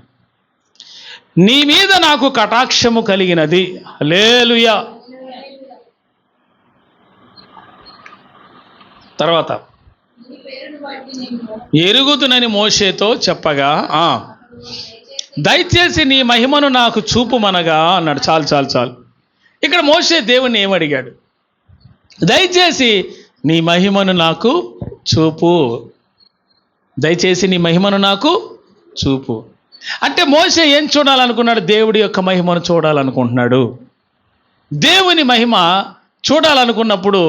నీ మీద నాకు కటాక్షము కలిగినది. హల్లెలూయా. తర్వాత ఎరుగుదునని మోషేతో చెప్పగా, దయచేసి నీ మహిమను నాకు చూపుమనగా అన్నాడు. చాలు. ఇక్కడ మోషే దేవుణ్ణి ఏమడిగాడు? దయచేసి నీ మహిమను నాకు చూపు, దయచేసి నీ మహిమను నాకు చూపు. అంటే మోషే ఏం చూడాలనుకున్నాడు? దేవుడి యొక్క మహిమను చూడాలనుకుంటున్నాడు. దేవుని మహిమ చూడాలనుకున్నప్పుడు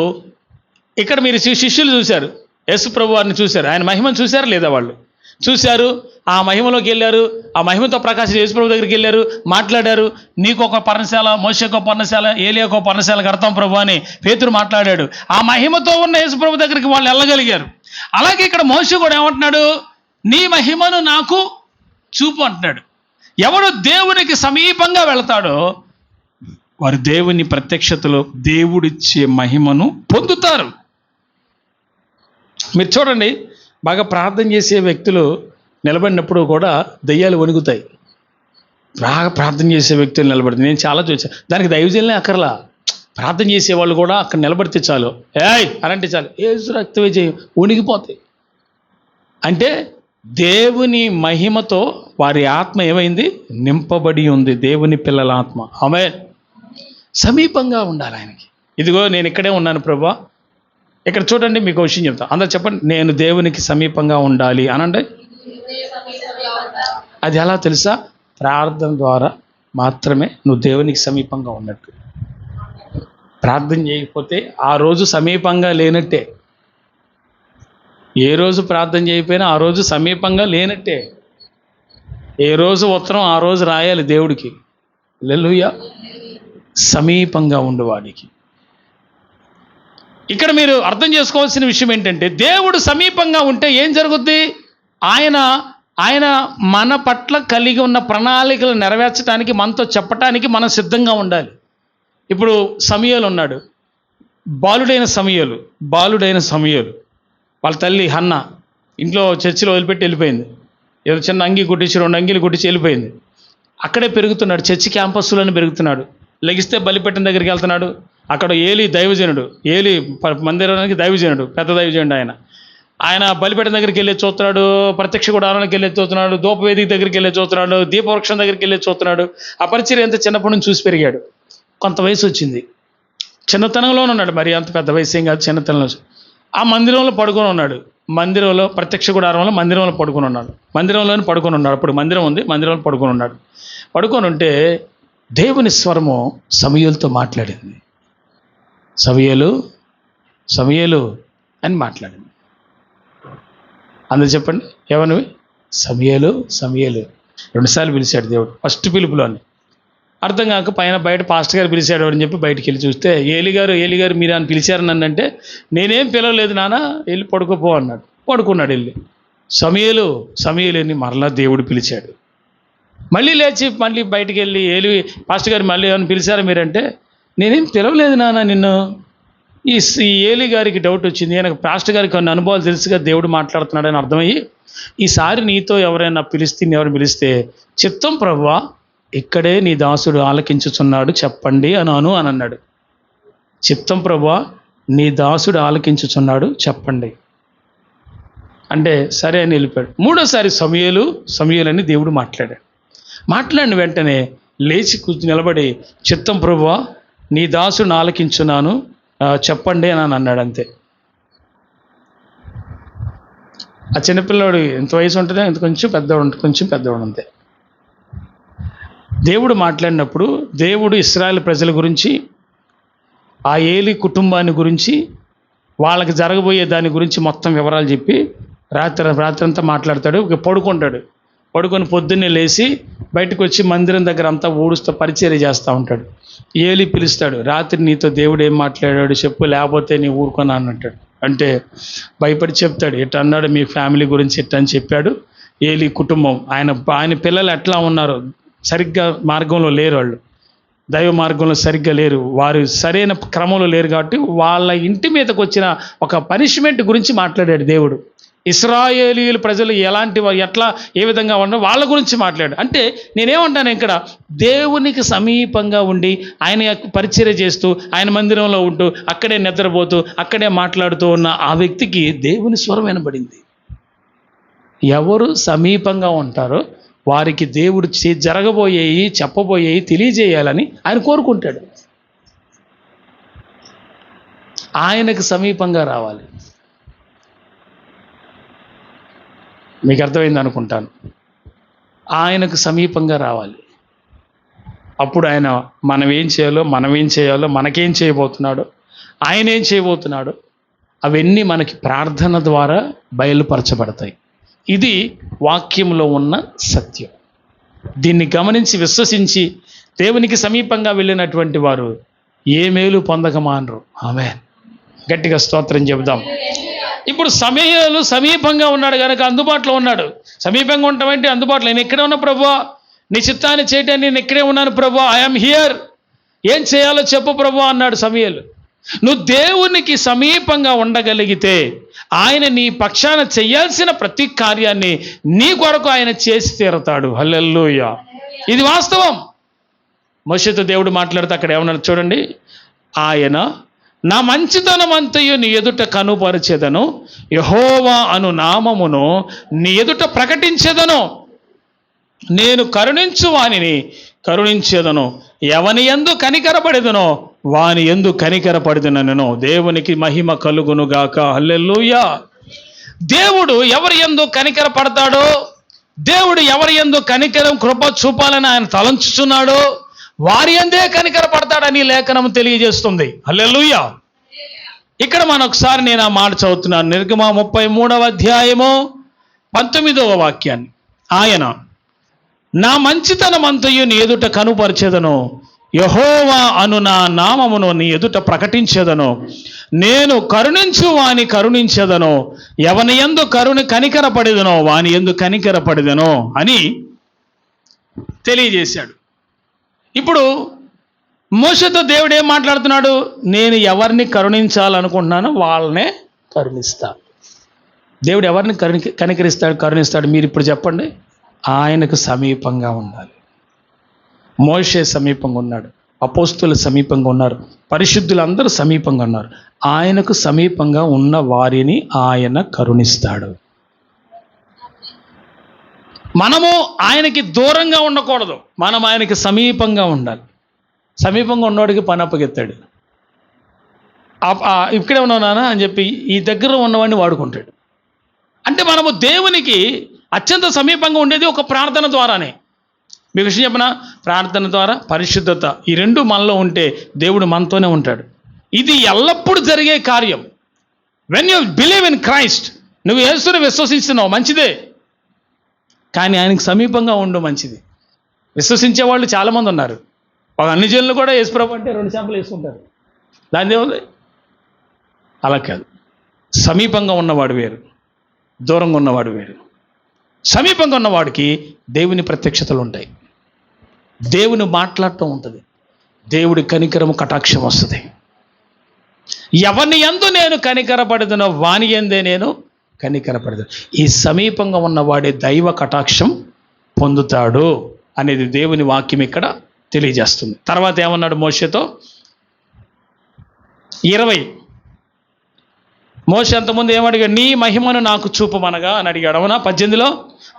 ఇక్కడ మీరు శిష్యులు చూశారు, యేసు ప్రభు వారిని చూశారు. ఆయన మహిమను చూశారు లేదా? వాళ్ళు చూశారు. ఆ మహిమలోకి వెళ్ళారు. ఆ మహిమతో ప్రకాశం యేసు ప్రభు దగ్గరికి వెళ్ళారు, మాట్లాడారు. నీకు ఒక పర్ణశాల, మోషేకు ఒక పర్ణశాల, ఏలియాకు ఒక పర్ణశాల కడతాం ప్రభు అని పేతురు మాట్లాడాడు. ఆ మహిమతో ఉన్న యేసు ప్రభు దగ్గరికి వాళ్ళు వెళ్ళగలిగారు. అలాగే ఇక్కడ మోషే కూడా ఏమంటున్నాడు? నీ మహిమను నాకు చూపు అంటున్నాడు. ఎవడు దేవునికి సమీపంగా వెళతాడో వారు దేవుని ప్రత్యక్షతలో దేవుడిచ్చే మహిమను పొందుతారు. మీరు చూడండి, బాగా ప్రార్థన చేసే వ్యక్తులు నిలబడినప్పుడు కూడా దెయ్యాలు వణుకుతాయి. బాగా ప్రార్థన చేసే వ్యక్తులు నిలబడితే నేను చాలా చూసాను. దానికి దైవజనులే అక్కర్లా, ప్రార్థన చేసేవాళ్ళు కూడా అక్కడ నిలబడితే చాలు, అలాంటి చాలు, యేసు రక్తమే చేయి, వణికిపోతాయి. అంటే దేవుని మహిమతో వారి ఆత్మ ఏమైంది? నింపబడి ఉంది. దేవుని పిల్లల ఆత్మ. ఆమేన్. సమీపంగా ఉండాలి ఆయనకి. ఇదిగో నేను ఇక్కడే ఉన్నాను ప్రభువా. ఇక్కడ చూడండి, మీకు విషయం చెప్తా. అందరూ చెప్పండి, నేను దేవునికి సమీపంగా ఉండాలి అనండి. అది ఎలా తెలుసా? ప్రార్థన ద్వారా మాత్రమే నువ్వు దేవునికి సమీపంగా ఉన్నట్టు. ప్రార్థన చేయకపోతే ఆ రోజు సమీపంగా లేనట్టే. ఏ రోజు ప్రార్థన చేయకపోయినా ఆ రోజు సమీపంగా లేనట్టే. ఏ రోజు ఉత్తరం ఆ రోజు రాయాలి దేవుడికి. హల్లెలూయా. సమీపంగా ఉండేవాడికి. ఇక్కడ మీరు అర్థం చేసుకోవాల్సిన విషయం ఏంటంటే, దేవుడు సమీపంగా ఉంటే ఏం జరుగుద్ది? ఆయన మన పట్ల కలిగి ఉన్న ప్రణాళికలు నెరవేర్చడానికి, మనతో చెప్పటానికి మనం సిద్ధంగా ఉండాలి. ఇప్పుడు సమూయేలు ఉన్నాడు, బాలుడైన సమూయేలు వాళ్ళ తల్లి హన్నా ఇంట్లో చర్చిలో వదిలిపెట్టి వెళ్ళిపోయింది. ఏదో చిన్న అంగి కుట్టించి 2 అంగీలు కుట్టించి వెళ్ళిపోయింది. అక్కడే పెరుగుతున్నాడు, చర్చి క్యాంపస్లోనే పెరుగుతున్నాడు. లెగిస్తే బలిపీఠం దగ్గరికి వెళ్తున్నాడు. అక్కడ ఏలి దైవజనుడు, ఏలి మందిరానికి దైవజనుడు, పెద్ద దైవజనుడు. ఆయన బలిపీఠం దగ్గరికి వెళ్ళి చూస్తున్నాడు, ప్రత్యక్ష గుడారానికి వెళ్ళి చూస్తున్నాడు, ధూపవేదిక దగ్గరికి వెళ్ళి చూస్తున్నాడు, దీపవృక్షం దగ్గరికి వెళ్ళి చూస్తున్నాడు. ఆ పరిచర్య ఎంత చిన్నప్పటి నుంచి చూసి పెరిగాడు. కొంత వయసు వచ్చింది, చిన్నతనంలోనే ఉన్నాడు. మరి అంత పెద్ద వయసు ఏం కాదు, చిన్నతనంలో. ఆ మందిరంలో పడుకొని ఉన్నాడు. మందిరంలో, ప్రత్యక్ష గుడారంలో మందిరంలో పడుకొని ఉన్నాడు. మందిరంలోనే పడుకొని ఉన్నాడు. అప్పుడు మందిరం ఉంది, మందిరంలో పడుకొని ఉన్నాడు. పడుకొని ఉంటే దేవుని స్వరము సమూయేలుతో మాట్లాడింది. సమూయేలు, సమూయేలు అని మాట్లాడింది. అందరూ చెప్పండి, ఏమన్నవి? సమూయేలు, సమూయేలు. 2 సార్లు పిలిచాడు దేవుడు. ఫస్ట్ పిలుపులోని అర్థం కాక పైన బయట పాస్టర్ గారు పిలిచాడు అని చెప్పి బయటికి వెళ్ళి చూస్తే, ఏలిగారు మీరు అని పిలిచారు నన్ను అంటే, నేనేం పిలవలేదు నాన్న, వెళ్ళి పడుకోపో అన్నాడు. పడుకున్నాడు వెళ్ళి. సమూయేలు, సమూయేలు అని మరలా దేవుడు పిలిచాడు. మళ్ళీ లేచి మళ్ళీ బయటికి వెళ్ళి పాస్టర్ గారు మళ్ళీ ఏమైనా పిలిచారా మీరంటే, నేనేం పిలవలేదు నాన్న నిన్ను. ఈ ఏలి గారికి డౌట్ వచ్చింది. ఈయనకు పాస్టర్ గారికి కొన్ని అనుభవాలు తెలుసుగా దేవుడు మాట్లాడుతున్నాడని అర్థమయ్యి, ఈసారి నీతో ఎవరైనా ఎవరు పిలిస్తే, చిత్తం ప్రభువా, ఇక్కడే నీ దాసుడు ఆలకించుచున్నాడు చెప్పండి అని అన్నాడు. చిత్తం ప్రభువా, నీ దాసుడు ఆలకించుచున్నాడు చెప్పండి అంటే సరే అని వెళ్ళిపోయాడు. 3వసారి సమూయేలు, సమూయేలు అని దేవుడు మాట్లాడాడు. మాట్లాడిన వెంటనే లేచి నిలబడి, చిత్తం ప్రభువా, నీ దాసుడు ఆలకించున్నాను చెప్పండి అని అన్నాడు. అంతే. ఆ చిన్నపిల్లవాడు ఎంత వయసు ఉంటుందో ఇంత కొంచెం పెద్దవాడు అంతే. దేవుడు మాట్లాడినప్పుడు దేవుడు ఇశ్రాయేలు ప్రజల గురించి, ఆ ఏలి కుటుంబాన్ని గురించి, వాళ్ళకి జరగబోయే దాని గురించి మొత్తం వివరాలు చెప్పి రాత్రి అంతా మాట్లాడతాడు. పడుకొని పొద్దున్నే లేచి బయటకు వచ్చి మందిరం దగ్గర అంతా ఊడుస్తూ పరిచర్య చేస్తూ ఉంటాడు. ఏలి పిలుస్తాడు, రాత్రి నీతో దేవుడు ఏం మాట్లాడాడు చెప్పు, లేకపోతే నీ ఊరుకొని అన్నట్టాడు. అంటే భయపడి చెప్తాడు, ఇట్లా అన్నాడు మీ ఫ్యామిలీ గురించి ఇట్లా అని చెప్పాడు. ఏలి కుటుంబం, ఆయన పిల్లలు ఎట్లా ఉన్నారు, సరిగ్గా మార్గంలో లేరు, వాళ్ళు దైవ మార్గంలో సరిగ్గా లేరు, వారు సరైన క్రమంలో లేరు. కాబట్టి వాళ్ళ ఇంటి మీదకి వచ్చిన ఒక పనిష్మెంట్ గురించి మాట్లాడాడు దేవుడు. ఇశ్రాయేలీయుల ప్రజలు ఎట్లా ఏ విధంగా ఉన్నారో వాళ్ళ గురించి మాట్లాడు. అంటే నేనేమంటాను, ఇక్కడ దేవునికి సమీపంగా ఉండి ఆయన పరిచర్య చేస్తూ, ఆయన మందిరంలో ఉంటూ, అక్కడే నిద్రపోతూ, అక్కడే మాట్లాడుతూ ఉన్న ఆ వ్యక్తికి దేవుని స్వరం వినబడింది. ఎవరు సమీపంగా ఉంటారో వారికి దేవుడు జరగబోయేవి, చెప్పబోయేవి తెలియజేయాలని ఆయన కోరుకుంటాడు. ఆయనకు సమీపంగా రావాలి. మీకు అర్థమైంది అనుకుంటాను. ఆయనకు సమీపంగా రావాలి. అప్పుడు ఆయన మనం ఏం చేయాలో, మనకేం చేయబోతున్నాడో, ఆయన ఏం చేయబోతున్నాడో అవన్నీ మనకి ప్రార్థన ద్వారా బయలుపరచబడతాయి. ఇది వాక్యంలో ఉన్న సత్యం. దీన్ని గమనించి విశ్వసించి దేవునికి సమీపంగా వెళ్ళినటువంటి వారు ఏ మేలు పొందకమానరు. ఆమేన్. గట్టిగా స్తోత్రం చెబుదాం. ఇప్పుడు సమూయేలు సమీపంగా ఉన్నాడు కనుక అందుబాటులో ఉన్నాడు. సమీపంగా ఉండటం అందుబాటులో. నేను ఇక్కడే ఉన్నా ప్రభువా, నీ చిత్తాన్ని చేయటానికి నేను ఇక్కడే ఉన్నాను ప్రభువా, ఐఎమ్ హియర్, ఏం చేయాలో చెప్పు ప్రభువా అన్నాడు సమూయేలు. నువ్వు దేవునికి సమీపంగా ఉండగలిగితే ఆయన నీ పక్షాన చేయాల్సిన ప్రతి కార్యాన్ని నీ కొరకు ఆయన చేసి తీరతాడు. హల్లెలూయా. ఇది వాస్తవం. మోషేతో దేవుడు మాట్లాడితే అక్కడ ఏమన్నా చూడండి, ఆయన నా మంచితనం అంతయు నీ ఎదుట కనుపరిచెదను, యెహోవా అను నామమును నీ ఎదుట ప్రకటించెదను, నేను కరుణించు వానిని కరుణించేదను, ఎవని యందు కనికరపడెదనో వాని యందు కనికరపడెదనను. దేవునికి మహిమ కలుగును గాక. హల్లెలూయా. దేవుడు ఎవరి యందు కనికరపడతాడో, దేవుడు ఎవరి యందు కనికరం కృప చూపాలని ఆయన తలంచుచున్నాడో వారి యందే కనికరపడతాడని లేఖనం తెలియజేస్తుంది. హల్లెలూయా. ఇక్కడ ఒకసారి నేను ఆ మాట చదువుతున్నాను. నిర్గమ 33వ అధ్యాయము 19వ వాక్యాన్ని. ఆయన నా మంచితనం అంతయు నీ ఎదుట కనుపరిచెదను, యెహోవా అను నా నామమును నీ ఎదుట ప్రకటించెదను, నేను కరుణించు వాని కరుణించెదను, ఎవని యందు కనికరపడెదనో వాని యందు కనికరపడెదను అని తెలియజేశాడు. ఇప్పుడు మోషేతో దేవుడు ఏం మాట్లాడుతున్నాడు? నేను ఎవరిని కరుణించాలనుకుంటున్నానో వాళ్ళనే కరుణిస్తా. దేవుడు ఎవరిని కరుణిస్తాడు మీరు ఇప్పుడు చెప్పండి. ఆయనకు సమీపంగా ఉండాలి. మోషే సమీపంగా ఉన్నాడు, అపోస్తులు సమీపంగా ఉన్నారు, పరిశుద్ధులందరూ సమీపంగా ఉన్నారు. ఆయనకు సమీపంగా ఉన్న వారిని ఆయన కరుణిస్తాడు. మనము ఆయనకి దూరంగా ఉండకూడదు, మనం ఆయనకి సమీపంగా ఉండాలి. సమీపంగా ఉన్నవాడికి పని అప్పగెత్తాడు. ఇక్కడే ఉన్నానా అని చెప్పి ఈ దగ్గర ఉన్నవాడిని వాడుకుంటాడు. అంటే మనము దేవునికి అత్యంత సమీపంగా ఉండేది ఒక ప్రార్థన ద్వారానే. మీ విషయం చెప్పిన ప్రార్థన ద్వారా పరిశుద్ధత, ఈ రెండు మనలో ఉంటే దేవుడు మనతోనే ఉంటాడు. ఇది ఎల్లప్పుడూ జరిగే కార్యం. When you believe in Christ, నువ్వు యేసుని విశ్వసిస్తున్నావు మంచిదే, కానీ ఆయనకి సమీపంగా ఉండు మంచిది. విశ్వసించే వాళ్ళు చాలామంది ఉన్నారు. ఒక అన్ని జనులు కూడా యేసుప్రభు అంటే 2 చేపలు వేసుకుంటారు, దాని ఏముంది? అలా కాదు. సమీపంగా ఉన్నవాడు వేరు, దూరంగా ఉన్నవాడు వేరు. సమీపంగా ఉన్నవాడికి దేవుని ప్రత్యక్షతలు ఉంటాయి, దేవుని మాట్లాడటం ఉంటుంది, దేవుడి కనికరము కటాక్షం వస్తుంది. ఎవరిని యందు నేను కనికరపడుతున్నా వాని యందే నేను కనికరపడదు. ఈ సమీపంగా ఉన్నవాడే దైవ కటాక్షం పొందుతాడు అనేది దేవుని వాక్యం ఇక్కడ తెలియజేస్తుంది. తర్వాత ఏమన్నాడు మోషేతో? 20 మోషే అంతకుముందు ఏమడిగాడు? నీ మహిమను నాకు చూపమనగా అని అడిగాడు. అవునా? 18లో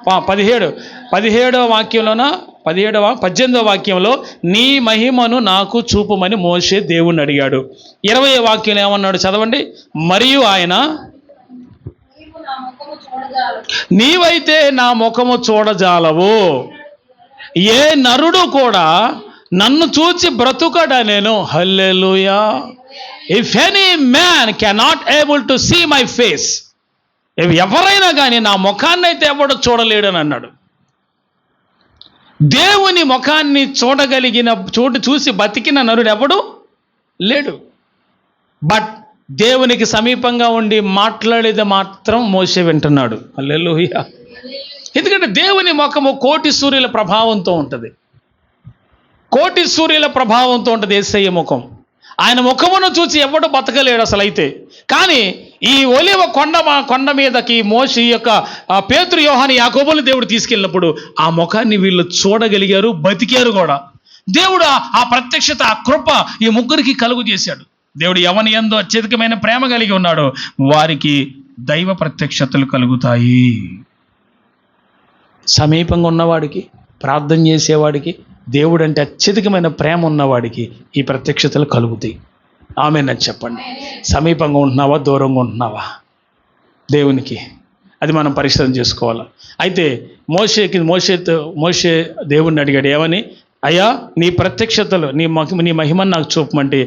17వ వాక్యంలోన 18వ వాక్యంలో నీ మహిమను నాకు చూపమని మోషే దేవుణ్ణి అడిగాడు. 20వ వాక్యంలో ఏమన్నాడు చదవండి. మరియు ఆయన, నీవైతే నా ముఖము చూడజాలవు, ఏ నరుడు కూడా నన్ను చూచి బ్రతుకడనేను. Hallelujah. If any man cannot able to see my face, ఎవరైనా కానీ నా ముఖాన్ని అయితే ఎవడు చూడలేడని అన్నాడు. దేవుని ముఖాన్ని చూడగలిగిన చూసి బతికిన నరుడు ఎవడు లేడు. బట్ దేవునికి సమీపంగా ఉండి మాట్లాడేది మాత్రం మోషే వింటున్నాడు. హల్లెలూయా. ఎందుకంటే దేవుని ముఖము కోటి సూర్యుల ప్రభావంతో ఉంటుంది, కోటి సూర్యుల ప్రభావంతో ఉంటుంది యేసయ్య ముఖం. ఆయన ముఖమును చూసి ఎవడు బతకలేడు అసలు అయితే. కానీ ఈ ఒలివ కొండ మీదకి మోషే యొక్క పేతురు, యోహాను, యాకోబులు దేవుడు తీసుకెళ్ళినప్పుడు ఆ ముఖాన్ని వీళ్ళు చూడగలిగారు, బతికారు కూడా. దేవుడు ఆ ప్రత్యక్షత, ఆ కృప ఈ ముగ్గురికి కలుగు చేశాడు. దేవుడు ఎవని యందు అత్యధికమైన ప్రేమ కలిగి ఉన్నాడో వారికి దైవ ప్రత్యక్షతలు కలుగుతాయి. సమీపంగా ఉన్నవాడికి, ప్రార్థన చేసేవాడికి, దేవుడు అంటే అత్యధికమైన ప్రేమ ఉన్నవాడికి ఈ ప్రత్యక్షతలు కలుగుతాయి. ఆమేన్ చెప్పండి. సమీపంగా ఉంటున్నావా, దూరంగా ఉంటున్నావా దేవునికి? అది మనం పరిశీలన చేసుకోవాలి. అయితే మోషే దేవుణ్ణి అడిగాడు ఏమని? అయ్యా, నీ ప్రత్యక్షతలు, నీ మహిమను నాకు చూపమంటే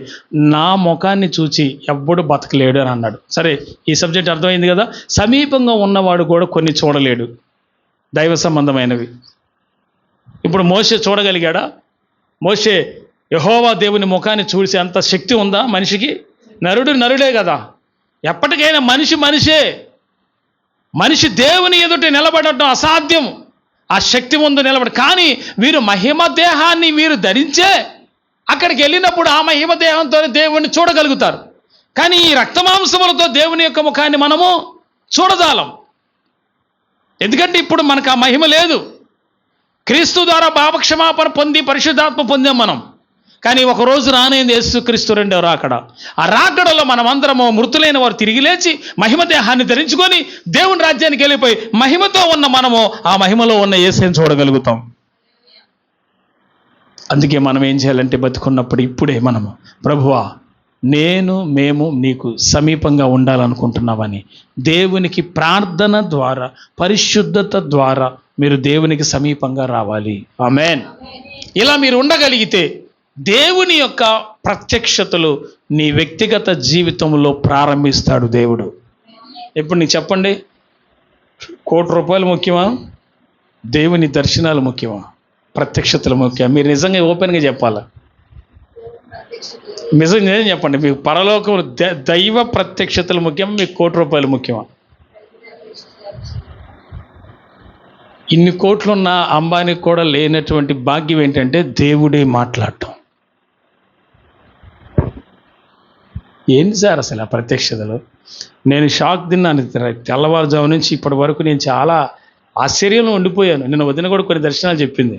నా ముఖాన్ని చూచి ఎవ్వడు బతకలేడు అని అన్నాడు. సరే, ఈ సబ్జెక్ట్ అర్థమైంది కదా. సమీపంగా ఉన్నవాడు కూడా కొన్ని చూడలేడు, దైవ సంబంధమైనవి. ఇప్పుడు మోషే చూడగలిగాడా? మోషే యెహోవా దేవుని ముఖాన్ని చూసి అంత శక్తి ఉందా మనిషికి? నరుడే కదా. ఎప్పటికైనా మనిషే. మనిషి దేవుని ఎదుట నిలబడటం అసాధ్యం. ఆ శక్తి ముందు నిలబడి, కానీ వీరు మహిమ దేహాన్ని వీరు ధరించే అక్కడికి వెళ్ళినప్పుడు ఆ మహిమ దేహంతో దేవుణ్ణి చూడగలుగుతారు. కానీ ఈ రక్తమాంసములతో దేవుని యొక్క ముఖాన్ని మనము చూడజాలం. ఎందుకంటే ఇప్పుడు మనకు ఆ మహిమ లేదు. క్రీస్తు ద్వారా పాపక్షమాపణ పొంది పరిశుద్ధాత్మ పొందాం మనం. కానీ ఒకరోజు రానేది యేసుక్రీస్తు రెండవ రాకడ. ఆ రాకడలో మనమందరము మృతులైన వారు తిరిగి లేచి మహిమ దేహాన్ని ధరించుకొని దేవుని రాజ్యానికి వెళ్ళిపోయి మహిమతో ఉన్న మనము ఆ మహిమలో ఉన్న యేసుని చూడగలుగుతాం. అందుకే మనం ఏం చేయాలంటే బతుకున్నప్పుడు ఇప్పుడే మనము, ప్రభువా మేము నీకు సమీపంగా ఉండాలనుకుంటున్నామని దేవునికి ప్రార్థన ద్వారా, పరిశుద్ధత ద్వారా మీరు దేవునికి సమీపంగా రావాలి. ఆమేన్. ఇలా మీరు ఉండగలిగితే దేవుని యొక్క ప్రత్యక్షతలు నీ వ్యక్తిగత జీవితంలో ప్రారంభిస్తాడు దేవుడు. ఇప్పుడు నీకు చెప్పండి, ₹1,00,00,000 ముఖ్యమా, దేవుని దర్శనాలు ముఖ్యమా, ప్రత్యక్షతలు ముఖ్యమా? మీరు నిజంగా ఓపెన్గా చెప్పాలా? నిజంగా చెప్పండి, మీకు పరలోకం దైవ ప్రత్యక్షతలు ముఖ్యమా, మీకు ₹1,00,00,000 ముఖ్యమా? ఇన్ని కోట్లున్న అంబానీకి కూడా లేనటువంటి భాగ్యం ఏంటంటే దేవుడే మాట్లాడటం. ఏంటి సార్ అసలు ఆ ప్రత్యక్షతలు? నేను షాక్ తిన్నాను. తెల్లవారుజాము నుంచి ఇప్పటి వరకు నేను చాలా ఆశ్చర్యంలో ఉండిపోయాను. నిన్న వదిన కూడా కొన్ని దర్శనాలు చెప్పింది.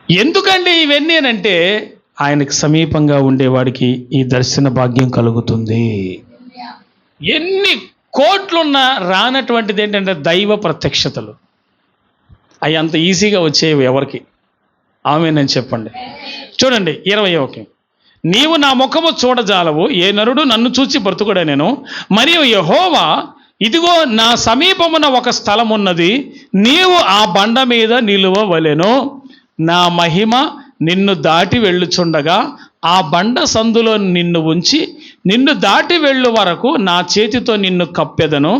ఎందుకండి ఇవన్నీ అంటే ఆయనకు సమీపంగా ఉండేవాడికి ఈ దర్శన భాగ్యం కలుగుతుంది. ఎన్ని కోట్లున్నా రానటువంటిది ఏంటంటే దైవ ప్రత్యక్షతలు. అవి అంత ఈజీగా వచ్చేవి ఎవరికి? ఆమేన్ చెప్పండి. చూడండి 20వ వాక్యం. నీవు నా ముఖము చూడజాలవు, ఏ నరుడు నన్ను చూచి బ్రతుకుడా నేను. మరియు యెహోవా ఇదిగో నా సమీపమున ఒక స్థలం ఉన్నది, నీవు ఆ బండ మీద నిలువవలెను. నా మహిమ నిన్ను దాటి వెళ్ళుచుండగా ఆ బండ సందులో నిన్ను ఉంచి నిన్ను దాటి వెళ్ళు వరకు నా చేతితో నిన్ను కప్పెదను.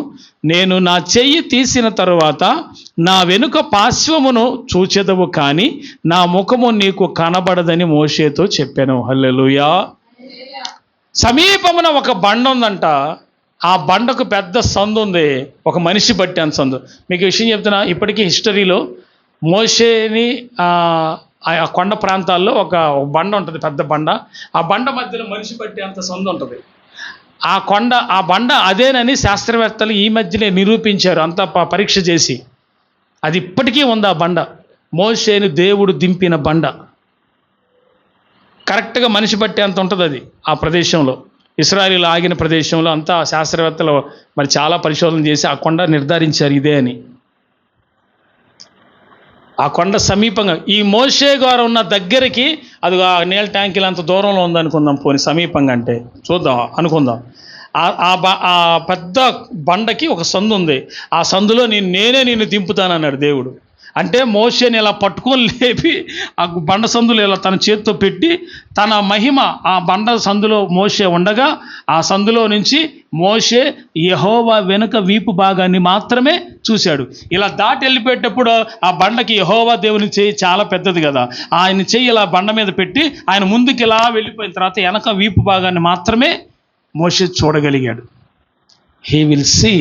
నేను నా చెయ్యి తీసిన తరువాత నా వెనుక పార్శ్వమును చూచెదవు, కానీ నా ముఖము నీకు కనబడదని మోషేతో చెప్పాను. హల్లెలూయా. సమీపమున ఒక బండ ఉందంట. ఆ బండకు పెద్ద సందు ఉంది, ఒక మనిషి బట్టి అంత సందు. మీకు విషయం చెప్తున్నా, ఇప్పటికీ హిస్టరీలో మోషేని ఆ కొండ ప్రాంతాల్లో ఒక బండ ఉంటుంది, పెద్ద బండ. ఆ బండ మధ్యలో మనిషి బట్టి అంత సందు ఉంటుంది. ఆ బండ అదేనని శాస్త్రవేత్తలు ఈ మధ్యనే నిరూపించారు, అంతా పరీక్ష చేసి. అది ఇప్పటికీ ఉంది. ఆ బండ మోషేని దేవుడు దింపిన బండ. కరెక్ట్గా మనిషి బట్టి అంత ఉంటుంది అది. ఆ ప్రదేశంలో, ఇశ్రాయేలీయులు ఆగిన ప్రదేశంలో అంతా శాస్త్రవేత్తలు మరి చాలా పరిశోధన చేసి ఆ కొండ నిర్ధారించారు ఇదే అని. ఆ కొండ సమీపంగా ఈ మోషే గారు ఉన్న దగ్గరికి అది ఆ నీళ్ళ ట్యాంకీలు అంత దూరంలో ఉందనుకుందాం, పోనీ సమీపంగా అంటే చూద్దాం అనుకుందాం. ఆ పెద్ద బండకి ఒక సందు ఉంది. ఆ సందులో నేనే నిన్ను దింపుతానన్నాడు దేవుడు. అంటే మోషేని ఇలా పట్టుకొని లేపి ఆ బండ సందులో ఇలా తన చేతితో పెట్టి తన మహిమ ఆ బండ సందులో మోషే ఉండగా ఆ సందులో నుంచి మోషే యెహోవా వెనుక వీపు భాగాన్ని మాత్రమే చూశాడు. ఇలా దాటి వెళ్ళిపోయేటప్పుడు ఆ బండకి యెహోవా దేవుని చెయ్యి చాలా పెద్దది కదా, ఆయన చెయ్యి ఇలా బండ మీద పెట్టి ఆయన ముందుకు ఇలా వెళ్ళిపోయిన తర్వాత వెనక వీపు భాగాన్ని మాత్రమే మోషే చూడగలిగాడు. హీ విల్ సీ,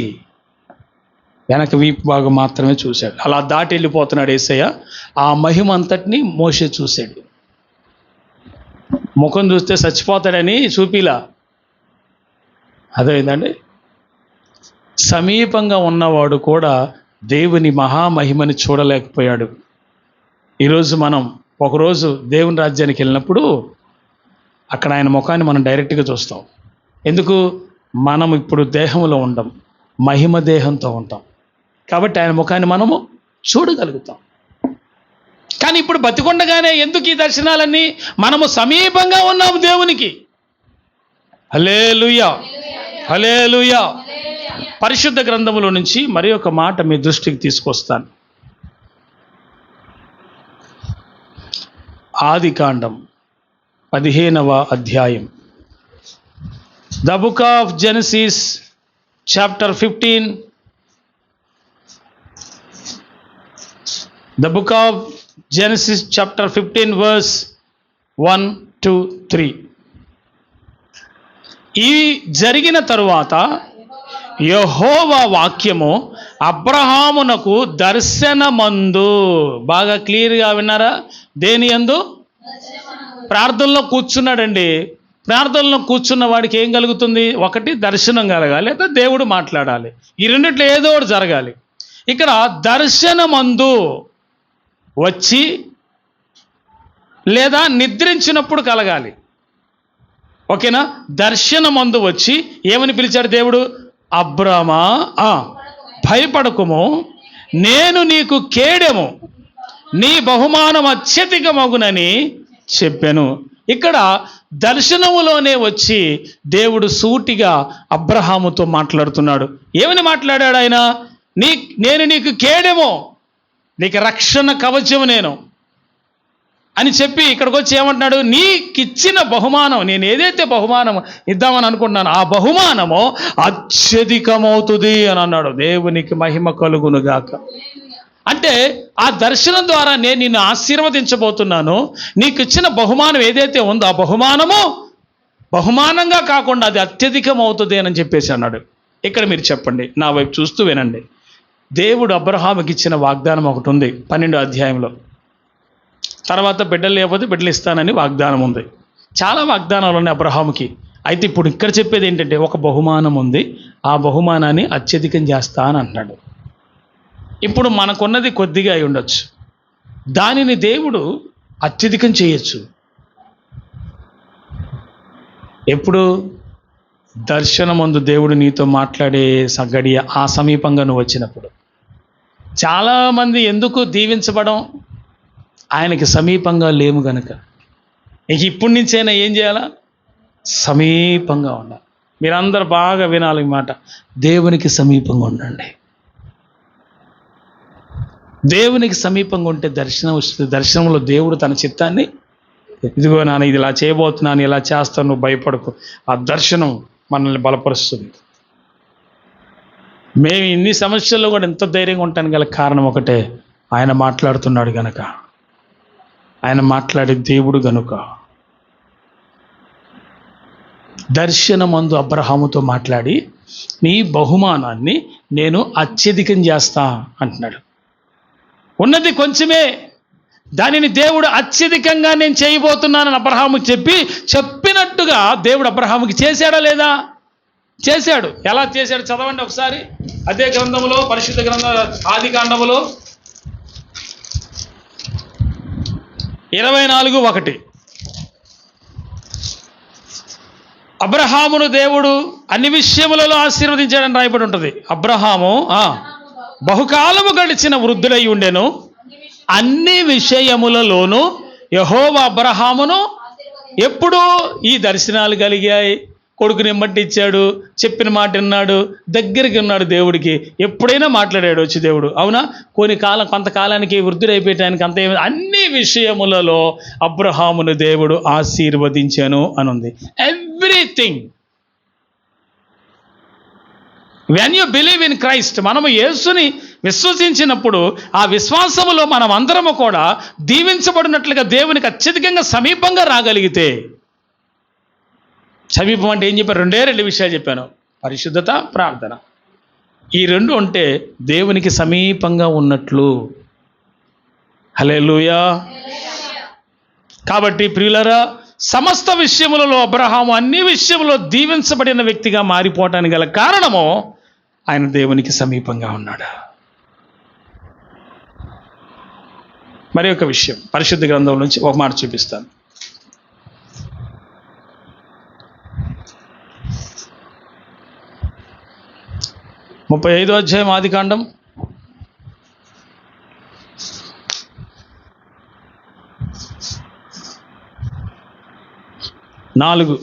వెనక వీపు భాగం మాత్రమే చూశాడు. అలా దాటి వెళ్ళిపోతున్నాడు యేసయ్య. ఆ మహిమ అంతటిని మోషే చూశాడు. ముఖం చూస్తే చచ్చిపోతాడని చూపిలా. అదేంటండి, సమీపంగా ఉన్నవాడు కూడా దేవుని మహామహిమని చూడలేకపోయాడు. ఈరోజు మనం ఒకరోజు దేవుని రాజ్యానికి వెళ్ళినప్పుడు అక్కడ ఆయన ముఖాన్ని మనం డైరెక్ట్గా చూస్తాం. ఎందుకు? మనం ఇప్పుడు దేహంలో ఉండం, మహిమ దేహంతో ఉంటాం కాబట్టి ఆయన ముఖాన్ని మనము చూడగలుగుతాం. కానీ ఇప్పుడు బతికొండగానే ఎందుకు ఈ దర్శనాలన్నీ? మనము సమీపంగా ఉన్నాము దేవునికి. హల్లెలూయా, హల్లెలూయా. పరిశుద్ధ గ్రంథములో నుంచి మరి ఒక మాట మీ దృష్టికి తీసుకొస్తాను. ఆదికాండం 15వ అధ్యాయం. The book of Genesis chapter 15. The book of Genesis chapter 15 verse 1 to 3. ఈ జరిగిన తరువాత యెహోవా వాక్యము అబ్రహామునకు దర్శనమందు, బాగా క్లియర్గా విన్నారా? దేని యందు? ప్రార్థనలో కూర్చున్నాడండి. ప్రార్థనలో కూర్చున్న వాడికి ఏం కలుగుతుంది? ఒకటి దర్శనం కలగాలి, లేదా దేవుడు మాట్లాడాలి. ఈ రెండిట్లో ఏదో ఒకటి జరగాలి. ఇక్కడ దర్శనమందు వచ్చి లేదా నిద్రించినప్పుడు కలగాలి. ఓకేనా? దర్శనమందు వచ్చి ఏమని పిలిచాడు దేవుడు? అబ్రామా, భయపడకుము, నేను నీకు కేడెము, నీ బహుమానం అత్యధికమగునని చెప్పాను. ఇక్కడ దర్శనములోనే వచ్చి దేవుడు సూటిగా అబ్రహాముతో మాట్లాడుతున్నాడు. ఏమని మాట్లాడాడు ఆయన? నేను నీకు కేడెమో, నీకు రక్షణ కవచము నేను అని చెప్పి ఇక్కడికి వచ్చి ఏమంటున్నాడు? నీకిచ్చిన బహుమానం, నేను ఏదైతే బహుమానం ఇద్దామని అనుకుంటున్నాను ఆ బహుమానము అత్యధికమవుతుంది అని అన్నాడు. దేవునికి మహిమ కలుగునుగాక. అంటే ఆ దర్శనం ద్వారా నేను నిన్ను ఆశీర్వదించబోతున్నాను. నీకు ఇచ్చిన బహుమానం ఏదైతే ఉందో ఆ బహుమానంగా కాకుండా అది అత్యధికం అవుతుంది అని చెప్పేసి అన్నాడు. ఇక్కడ మీరు చెప్పండి, నా వైపు చూస్తూ వినండి. దేవుడు అబ్రహాముకి ఇచ్చిన వాగ్దానం ఒకటి ఉంది 12వ అధ్యాయంలో. తర్వాత బిడ్డలు లేకపోతే బిడ్డలు ఇస్తానని వాగ్దానం ఉంది. చాలా వాగ్దానాలు ఉన్నాయి అబ్రహాముకి. అయితే ఇప్పుడు ఇక్కడ చెప్పేది ఏంటంటే ఒక బహుమానం ఉంది, ఆ బహుమానాన్ని అత్యధికం చేస్తా అని అంటున్నాడు. ఇప్పుడు మనకున్నది కొద్దిగా అయి ఉండొచ్చు, దానిని దేవుడు అత్యధికం చేయొచ్చు. ఎప్పుడు? దర్శనమందు దేవుడు నీతో మాట్లాడే గడియ, ఆ సమీపంగా నువ్వు వచ్చినప్పుడు. చాలామంది ఎందుకు దీవించబడం? ఆయనకి సమీపంగా లేము గనుక. ఇప్పటి నుంచైనా ఏం చేయాలా? సమీపంగా ఉండాలి. మీరందరూ బాగా వినాలి ఈ మాట. దేవునికి సమీపంగా ఉండండి. దేవునికి సమీపంగా ఉంటే దర్శనం వస్తుంది. దర్శనంలో దేవుడు తన చిత్తాన్ని, ఇదిగో నాన్న ఇది ఇలా చేయబోతున్నాను, ఇలా చేస్తాను, నువ్వు భయపడకు. ఆ దర్శనం మనల్ని బలపరుస్తుంది. మేము ఇన్ని సమస్యల్లో కూడా ఎంత ధైర్యంగా ఉంటాను గల కారణం ఒకటే, ఆయన మాట్లాడుతున్నాడు గనక, ఆయన మాట్లాడే దేవుడు గనుక. దర్శనమందు అబ్రహాముతో మాట్లాడి నీ బహుమానాన్ని నేను అత్యధికం చేస్తా అంటున్నాడు. ఉన్నది కొంచెమే, దానిని దేవుడు అత్యధికంగా నేను చేయబోతున్నానని అబ్రహాముకి చెప్పినట్టుగా దేవుడు అబ్రహాముకి చేశాడా లేదా? చేశాడు. ఎలా చేశాడు చదవండి ఒకసారి. అదే గ్రంథములో, పరిశుద్ధ గ్రంథం ఆదికాండములో 24:1 అబ్రహామును దేవుడు అన్ని విషయములలో ఆశీర్వదించాడని రాయబడి ఉంటుంది. అబ్రహాము బహుకాలము గడిచిన వృద్ధుడై ఉండెను, అన్ని విషయములలోనూ యెహోవా అబ్రహామును ఎప్పుడు ఈ దర్శనాలు కలిగాయి, కొడుకుని ఎమ్మట్టిచ్చాడు, చెప్పిన మాట విన్నాడు, దగ్గరికి ఉన్నాడు దేవుడికి. ఎప్పుడైనా మాట్లాడాడు వచ్చి దేవుడు, అవునా? కొంతకాలానికి వృద్ధుడైపోయటానికి అంత అన్ని విషయములలో అబ్రహామును దేవుడు ఆశీర్వదించాను అని ఉంది. Everything. When you believe in Christ, మనము యేసుని విశ్వసించినప్పుడు ఆ విశ్వాసములో మనం అందరము కూడా దీవించబడినట్లుగా దేవునికి అత్యధికంగా సమీపంగా రాగలిగితే, సమీపం అంటే ఏం చెప్పాను? రెండు విషయాలు చెప్పాను, పరిశుద్ధత, ప్రార్థన. ఈ రెండు ఉంటే దేవునికి సమీపంగా ఉన్నట్లు. హల్లెలూయా. కాబట్టి ప్రియులారా, సమస్త విషయములలో అబ్రహాము అన్ని విషయములో దీవించబడిన వ్యక్తిగా మారిపోవటానికి గల కారణము ఆయన దేవునికి సమీపంగా ఉన్నాడు. మరి ఒక విషయం పరిశుద్ధ గ్రంథం నుంచి ఒక మాట చూపిస్తాను. ముప్పై 35వ అధ్యాయం ఆదికాండం 4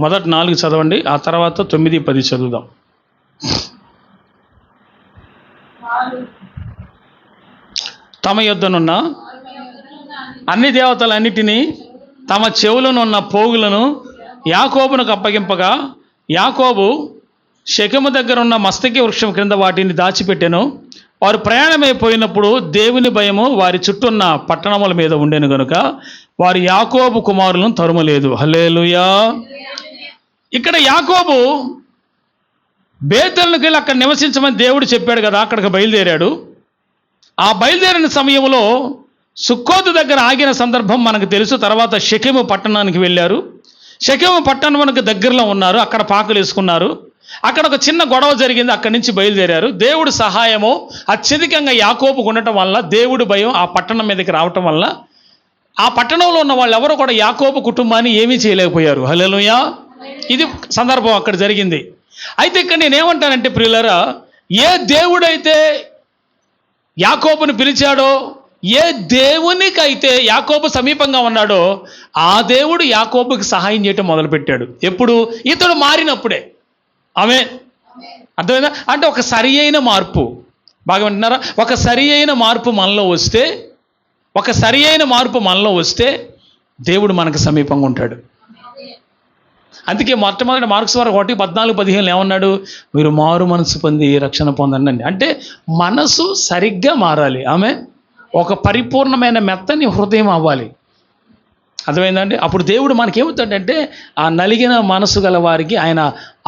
మొదటి 4 చదవండి, ఆ తర్వాత 9, 10 చదువుదాం. తమ యొద్దనున్న అన్ని దేవతలన్నిటినీ తమ చెవులనున్న పోగులను యాకోబునకు అప్పగింపగా, యాకోబు షెకెము దగ్గర ఉన్న మస్తకి వృక్షం క్రింద వాటిని దాచిపెట్టెను. వారు ప్రయాణమైపోయినప్పుడు దేవుని భయము వారి చుట్టూ ఉన్న పట్టణముల మీద ఉండెను గనుక వారు యాకోబు కుమారులను తరుమలేదు. హల్లెలూయా. ఇక్కడ యాకోబు బేతేలుకి వెళ్ళి అక్కడ నివసించమని దేవుడు చెప్పాడు కదా, అక్కడికి బయలుదేరాడు. ఆ బయలుదేరిన సమయంలో సుక్కోతు దగ్గర ఆగిన సందర్భం మనకు తెలుసు. తర్వాత షెకెము పట్టణానికి వెళ్ళారు. షెకెము పట్టణానికి దగ్గరలో ఉన్నారు. అక్కడ పాకలు వేసుకున్నారు. అక్కడ ఒక చిన్న గొడవ జరిగింది. అక్కడి నుంచి బయలుదేరారు. దేవుడు సహాయము అత్యధికంగా యాకోబుకు ఉండటం వల్ల, దేవుడి భయం ఆ పట్టణం మీదకి రావటం వల్ల ఆ పట్టణంలో ఉన్న వాళ్ళు ఎవరు కూడా యాకోబు కుటుంబాన్ని ఏమీ చేయలేకపోయారు. హల్లెలూయా. ఇది సందర్భం అక్కడ జరిగింది. అయితే ఇక్కడ నేనేమంటానంటే ప్రియులారా, ఏ దేవుడైతే యాకోబుని పిలిచాడో, ఏ దేవునికైతే యాకోబు సమీపంగా ఉన్నాడో, ఆ దేవుడు యాకోబుకి సహాయం చేయటం మొదలుపెట్టాడు. ఎప్పుడు? ఇతడు మారినప్పుడే. ఆమేన్. అర్థమైందా? అంటే ఒక సరి అయిన మార్పు, బాగా వింటున్నారా? ఒక సరి అయిన మార్పు మనలో వస్తే దేవుడు మనకు సమీపంగా ఉంటాడు. అందుకే మొట్టమొదటి మార్కు సువార్త 1:14-15 ఏమన్నాడు? మీరు మారు మనసు పొంది రక్షణ పొందండి. అంటే మనసు సరిగ్గా మారాలి. ఆమేన్. ఒక పరిపూర్ణమైన మెత్తని హృదయం అవ్వాలి. అర్థమైందండి? అప్పుడు దేవుడు మనకేమవుతాడంటే, ఆ నలిగిన మనసు గల వారికి ఆయన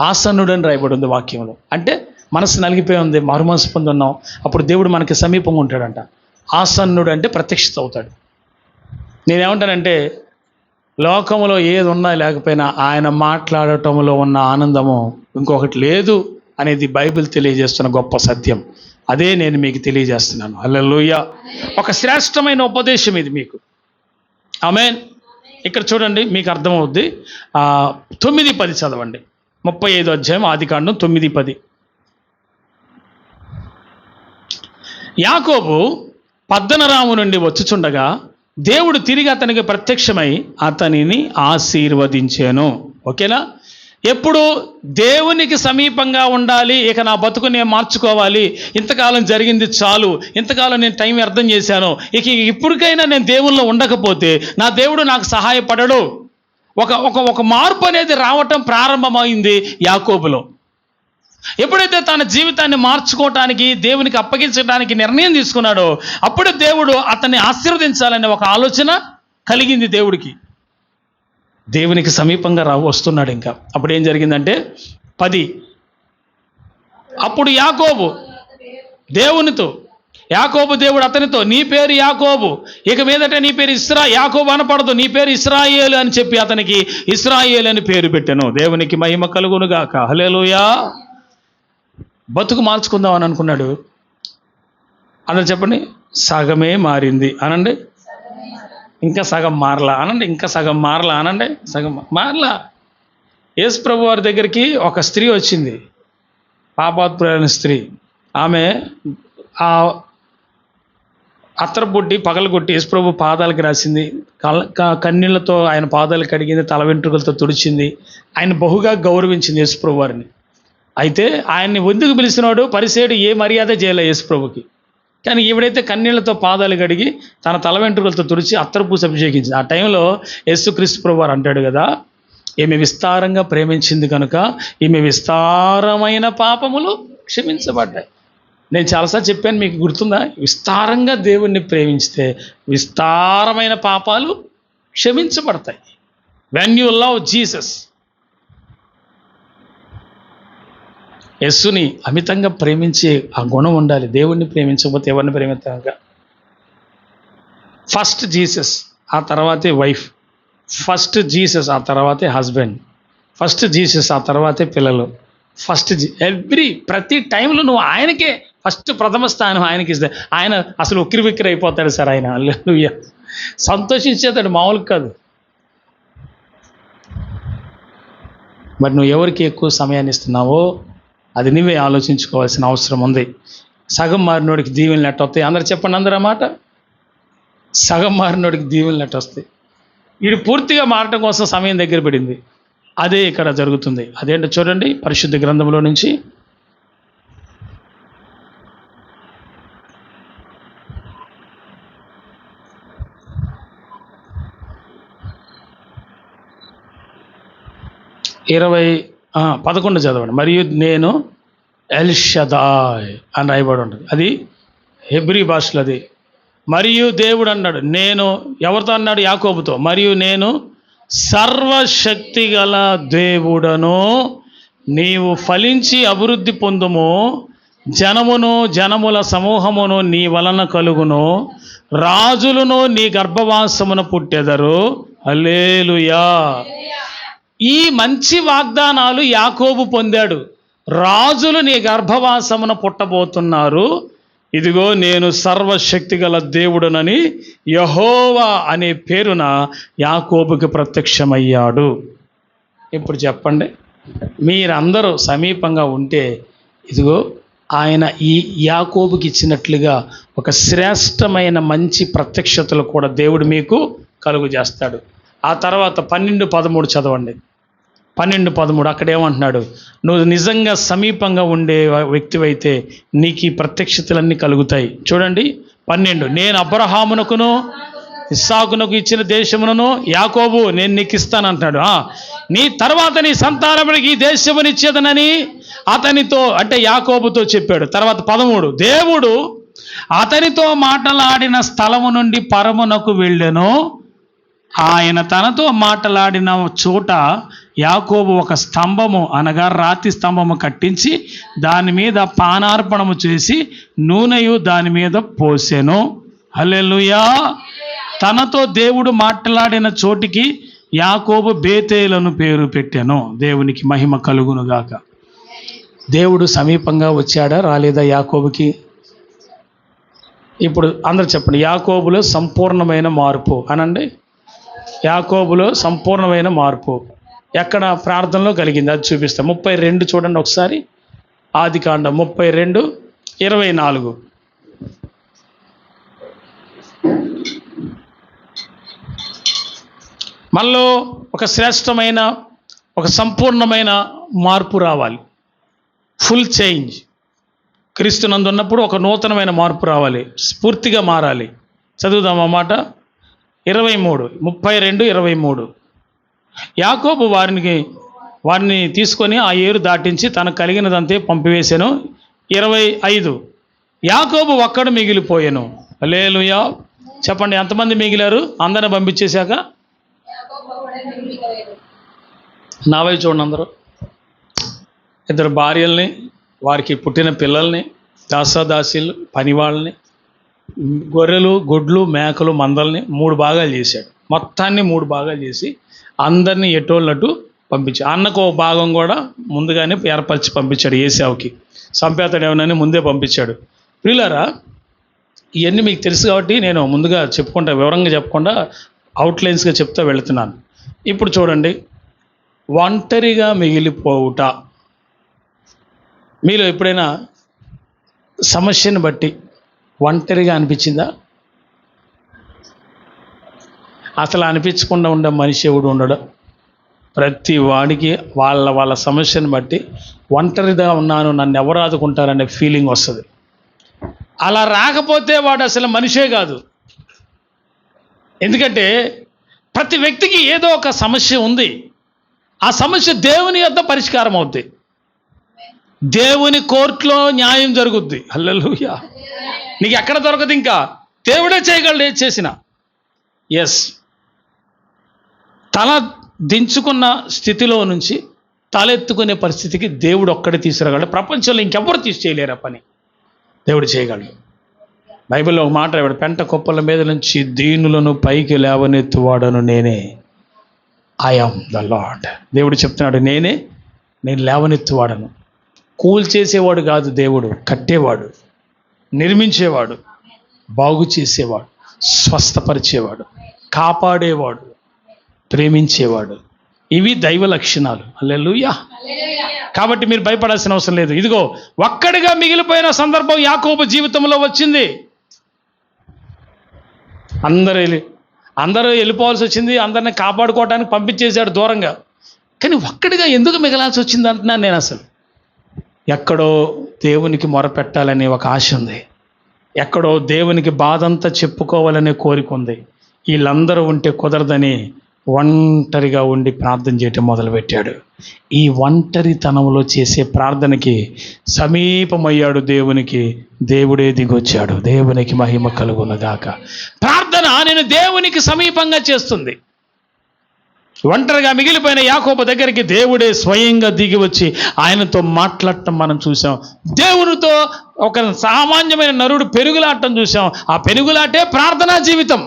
ఆసన్నుడని రాయబడి ఉంది వాక్యంలో. అంటే మనసు నలిగిపోయి ఉంది, మారు మనసు పొంది ఉన్నాం, అప్పుడు దేవుడు మనకి సమీపంగా ఉంటాడంట. ఆసన్నుడు అంటే ప్రత్యక్షత అవుతాడు. నేనేమంటానంటే, లోకంలో ఏది ఉన్నా లేకపోయినా ఆయన మాట్లాడటంలో ఉన్న ఆనందము ఇంకొకటి లేదు అనేది బైబిల్ తెలియజేస్తున్న గొప్ప సత్యం. అదే నేను మీకు తెలియజేస్తున్నాను. హల్లెలూయా. ఒక శ్రేష్టమైన ఉపదేశం ఇది మీకు. ఆమేన్. ఇక్కడ చూడండి, మీకు అర్థమవుద్ది. 9, 10 చదవండి. 35వ అధ్యాయం ఆదికాండం 9, 10. యాకోబు పద్దనరాము నుండి వచ్చుచుండగా దేవుడు తిరిగి అతనికి ప్రత్యక్షమై అతనిని ఆశీర్వదించాను. ఓకేనా? ఎప్పుడు దేవునికి సమీపంగా ఉండాలి, ఇక నా బతుకు నేను మార్చుకోవాలి, ఇంతకాలం జరిగింది చాలు, ఇంతకాలం నేను టైం వ్యర్థం చేశాను, ఇక ఇప్పటికైనా నేను దేవుల్లో ఉండకపోతే నా దేవుడు నాకు సహాయపడడు. ఒక ఒక ఒక మార్పు అనేది రావటం ప్రారంభమైంది యాకోబులో. ఎప్పుడైతే తన జీవితాన్ని మార్చుకోవటానికి, దేవునికి అప్పగించడానికి నిర్ణయం తీసుకున్నాడో అప్పుడు దేవుడు అతన్ని ఆశీర్వదించాలనే ఒక ఆలోచన కలిగింది దేవుడికి. దేవునికి సమీపంగా వస్తున్నాడు. ఇంకా అప్పుడు ఏం జరిగిందంటే 10, అప్పుడు యాకోబు దేవునితో, దేవుడు అతనితో, నీ పేరు యాకోబు, ఇక మీదట నీ పేరు యాకోబు అనపడదు, నీ పేరు ఇశ్రాయేలు అని చెప్పి అతనికి ఇశ్రాయేలు అని పేరు పెట్టాను. దేవునికి మహిమ కలుగునుగాక. హల్లెలూయా. బతుకు మార్చుకుందాం అని అనుకున్నాడు. అందరూ చెప్పండి, సగమే మారింది అనండి. ఇంకా సగం మారలా అనండి. ఇంకా సగం మారలా అనండి. సగం మారలా. యేసు ప్రభు వారి దగ్గరికి ఒక స్త్రీ వచ్చింది, పాపాత్మురైన స్త్రీ. ఆమె ఆ అత్తరబొట్టి పగలగొట్టి యేసు ప్రభు పాదాలకి రాసింది, కన్నీళ్లతో ఆయన పాదాలు కడిగింది, తల వెంట్రుకలతో తుడిచింది. ఆయన బహుగా గౌరవించింది యేసు ప్రభు వారిని. అయితే ఆయన్ని ఎందుకు పిలిచినాడు? పరిసేయుడు ఏ మర్యాద చేయలే యేసు ప్రభుకి. కానీ ఈవిడైతే కన్నీళ్లతో పాదాలు కడిగి తన తల వెంట్రుకలతో తుడిచి అత్తరుపూసి అభిషేకించింది. ఆ టైంలో యేసుక్రీస్తు ప్రభు వారు అంటాడు కదా, ఈమె విస్తారంగా ప్రేమించింది కనుక ఈమె విస్తారమైన పాపములు క్షమించబడ్డాయి. నేను చాలాసార్లు చెప్పాను, మీకు గుర్తుందా? విస్తారంగా దేవుణ్ణి ప్రేమించితే విస్తారమైన పాపాలు క్షమించబడతాయి. When you love Jesus. యేసుని అమితంగా ప్రేమించే ఆ గుణం ఉండాలి. దేవుణ్ణి ప్రేమించకపోతే ఎవరిని ప్రేమిస్తాక? ఫస్ట్ జీసస్, ఆ తర్వాతే వైఫ్. ఫస్ట్ జీసస్, ఆ తర్వాతే హస్బెండ్. ఫస్ట్ జీసస్, ఆ తర్వాతే పిల్లలు. ప్రతి టైంలో నువ్వు ఆయనకే ఫస్ట్ ప్రథమ స్థానం ఆయనకి ఇస్తే ఆయన అసలు ఉక్కిరి బిక్కిరి అయిపోతాడు సార్. ఆయన హల్లెలూయా సంతోషించేతాడు, మామూలు కాదు. మరి నువ్వు ఎవరికి ఎక్కువ సమయాన్ని ఇస్తున్నావో అది నువ్వే ఆలోచించుకోవాల్సిన అవసరం ఉంది. సగం మారినోడికి దీవెనలు ఎట్ట వస్తాయి? అందరు చెప్పండి, అందరూ మాట. సగం మారినోడికి దీవెనలు ఎట్ట వస్తాయి? వీడు పూర్తిగా మారటం కోసం సమయం దగ్గర పడింది. అదే ఇక్కడ జరుగుతుంది. అదేంటో చూడండి పరిశుద్ధ గ్రంథంలో నుంచి. ఇరవై 11 చదవండి. మరియు నేను ఎల్ షదాయ్ అని రాయబడి ఉంటుంది. అది హెబ్రీ భాషలో. అది మరియు దేవుడు అన్నాడు, నేను ఎవరితో అన్నాడు? యాకోబుతో. మరియు నేను సర్వశక్తి గల దేవుడను, నీవు ఫలించి అభివృద్ధి పొందుము, జనముల సమూహమును నీ వలన కలుగును, రాజులను నీ గర్భవాసమున పుట్టెదరు. హల్లెలూయా. ఈ మంచి వాగ్దానాలు యాకోబు పొందాడు. రాజులు నీ గర్భవాసమున పుట్టబోతున్నారు, ఇదిగో నేను సర్వశక్తి గల దేవుడునని యెహోవా అనే పేరున యాకోబుకి ప్రత్యక్షమయ్యాడు. ఇప్పుడు చెప్పండి, మీరందరూ సమీపంగా ఉంటే ఇదిగో ఆయన ఈ యాకోబుకి ఇచ్చినట్లుగా ఒక శ్రేష్టమైన మంచి ప్రత్యక్షతలు కూడా దేవుడు మీకు కలుగు చేస్తాడు. ఆ తర్వాత 12-13 చదవండి. 12-13 అక్కడేమంటున్నాడు? నువ్వు నిజంగా సమీపంగా ఉండే వ్యక్తివైతే నీకు ఈ ప్రత్యక్షతలన్నీ కలుగుతాయి. చూడండి 12, నేను అబ్రహామునకును ఇస్సాకునకు ఇచ్చిన దేశమును యాకోబు నేను నీకు ఇస్తానంటున్నాడు. నీ తర్వాత నీ సంతానమునికి ఈ దేశమునిచ్చేదనని అతనితో, అంటే యాకోబుతో చెప్పాడు. తర్వాత 13, దేవుడు అతనితో మాట్లాడిన స్థలము నుండి పరమునకు వెళ్ళెను. ఆయన తనతో మాట్లాడిన చోట యాకోబు ఒక స్తంభము, అనగా రాతి స్తంభము కట్టించి దాని మీద పానార్పణము చేసి నూనెయు దాని మీద పోసెను. హల్లెలూయా. తనతో దేవుడు మాట్లాడిన చోటికి యాకోబు బేతేలను పేరు పెట్టెను. దేవునికి మహిమ కలుగునుగాక. దేవుడు సమీపంగా వచ్చాడా రాలేదా యాకోబుకి? ఇప్పుడు అందరు చెప్పండి, యాకోబులో సంపూర్ణమైన మార్పు అనండి. యాకోబులో సంపూర్ణమైన మార్పు ఎక్కడ ప్రార్థనలో కలిగింది? అది చూపిస్తా. 32 చూడండి ఒకసారి. ఆదికాండం 32:24. మనలో ఒక శ్రేష్టమైన ఒక సంపూర్ణమైన మార్పు రావాలి, ఫుల్ చేంజ్. క్రీస్తునందు ఉన్నప్పుడు ఒక నూతనమైన మార్పు రావాలి, పూర్తిగా మారాలి. చదువుదాం ఆ మాట. 32 యాకోబు వారిని తీసుకొని ఆ ఏరు దాటించి తనకు కలిగినదంతే పంపివేశాను. 25 యాకోబు ఒక్కడు మిగిలిపోయాను. హల్లెలూయా. చెప్పండి, ఎంతమంది మిగిలారు? అందరిని పంపించేశాక నా వైపు చూడండి అందరూ. 2 భార్యల్ని, వారికి పుట్టిన పిల్లల్ని, దాసాదాసీలు, పనివాళ్ళని, గొర్రెలు, గొడ్లు, మేకలు, మందల్ని 3 భాగాలు చేశాడు. మొత్తాన్ని 3 భాగాలు చేసి అందరినీ ఎటోళ్ళట్టు పంపించాడు. అన్నకు ఒక భాగం కూడా ముందుగానే ఏర్పరిచి పంపించాడు. ఏశావుకి సంపేతడేమనని ముందే పంపించాడు. ప్రియులారా, ఇవన్నీ మీకు తెలుసు కాబట్టి నేను ముందుగా చెప్పుకుంటా, వివరంగా చెప్పకుండా అవుట్లైన్స్గా చెప్తూ వెళుతున్నాను. ఇప్పుడు చూడండి, ఒంటరిగా మిగిలిపోవుట. మీలో ఎప్పుడైనా సమస్యను బట్టి ఒంటరిగా అనిపించిందా? అసలు అనిపించకుండా ఉండే మనిషి ఎవడు ఉండడు. ప్రతి వాడికి వాళ్ళ సమస్యను బట్టి ఒంటరిగా ఉన్నాను, నన్ను ఎవరు ఆదుకుంటారనే ఫీలింగ్ వస్తుంది. అలా రాకపోతే వాడు అసలు మనిషే కాదు. ఎందుకంటే ప్రతి వ్యక్తికి ఏదో ఒక సమస్య ఉంది. ఆ సమస్య దేవుని యొద్ద పరిష్కారం అవుద్ది, దేవుని కోర్టులో న్యాయం జరుగుద్ది. హల్లెలూయా. నీకు ఎక్కడ దొరకదు, ఇంకా దేవుడే చేయగలడు ఏది చేసినా. ఎస్, తల దించుకున్న స్థితిలో నుంచి తలెత్తుకునే పరిస్థితికి దేవుడు ఒక్కడే తీసుకురాగలడు. ప్రపంచంలో ఇంకెవ్వరు చేయలేరు ఆ పని, దేవుడు చేయగలడు. బైబిల్లో ఒక మాట రాయబడి, పెంట కుప్పల మీద నుంచి దీనులను పైకి లేవనెత్తువాడను నేనే, ఐ యామ్ ద లార్డ్. దేవుడు చెప్తున్నాడు, నేను లేవనెత్తువాడను. కూల్చేసేవాడు కాదు దేవుడు, కట్టేవాడు, నిర్మించేవాడు, బాగు చేసేవాడు, స్వస్థపరిచేవాడు, కాపాడేవాడు, ప్రేమించేవాడు. ఇవి దైవ లక్షణాలు. హల్లెలూయా. కాబట్టి మీరు భయపడాల్సిన అవసరం లేదు. ఇదిగో ఒక్కడిగా మిగిలిపోయిన సందర్భం యాకోబు జీవితంలో వచ్చింది. అందరూ వెళ్ళిపోవాల్సి వచ్చింది, అందరిని కాపాడుకోవడానికి పంపించేశాడు దూరంగా. కానీ ఒక్కడిగా ఎందుకు మిగలాల్సి వచ్చింది అంటున్నాను నేను. అసలు ఎక్కడో దేవునికి మొరపెట్టాలనే ఒక ఆశ ఉంది, ఎక్కడో దేవునికి బాధంతా చెప్పుకోవాలనే కోరిక ఉంది. వీళ్ళందరూ ఉంటే కుదరదని ఒంటరిగా ఉండి ప్రార్థన చేయటం మొదలుపెట్టాడు. ఈ ఒంటరితనంలో చేసే ప్రార్థనకి సమీపమయ్యాడు దేవునికి. దేవుడే దిగొచ్చాడు. దేవునికి మహిమ కలుగునగాక. ప్రార్థన నేను దేవునికి సమీపంగా చేస్తుంది. ఒంటరిగా మిగిలిపోయిన యాకోబు దగ్గరికి దేవుడే స్వయంగా దిగి వచ్చి ఆయనతో మాట్లాడటం మనం చూసాం. దేవునితో ఒక సామాన్యమైన నరుడు పెనుగులాడటం చూసాం. ఆ పెనుగులాటే ప్రార్థనా జీవితం.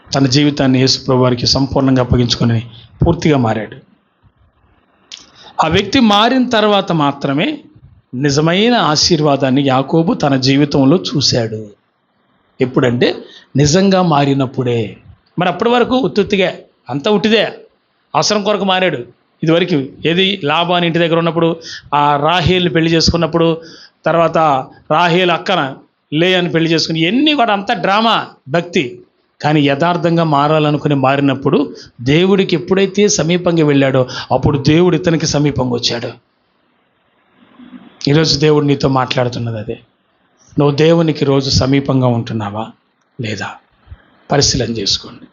తన జీవితాన్ని యేసుప్రభువు వారికి సంపూర్ణంగా అప్పగించుకొని పూర్తిగా మారాడు. ఆ వ్యక్తి మారిన తర్వాత మాత్రమే నిజమైన ఆశీర్వాదాన్ని యాకోబు తన జీవితంలో చూశాడు. ఎప్పుడంటే నిజంగా మారినప్పుడే. మరి అప్పటి వరకు ఉత్తుత్తిగా అంతా ఉట్టిదే, అవసరం కొరకు మారాడు. ఇదివరకు ఏది లాబాని ఇంటి దగ్గర ఉన్నప్పుడు, ఆ రాహేల్ని పెళ్లి చేసుకున్నప్పుడు, తర్వాత రాహేల్ అక్కన లేయాని పెళ్లి చేసుకుని, ఇవన్నీ కూడా అంతా డ్రామా, భక్తి. కానీ యథార్థంగా మారాలనుకుని మారినప్పుడు దేవుడికి ఎప్పుడైతే సమీపంగా వెళ్ళాడో అప్పుడు దేవుడు ఇతనికి సమీపంగా వచ్చాడు. ఈరోజు దేవుడు నీతో మాట్లాడుతున్నది అదే. నువ్వు దేవునికి రోజు సమీపంగా ఉంటున్నావా లేదా పరిశీలన చేసుకోండి.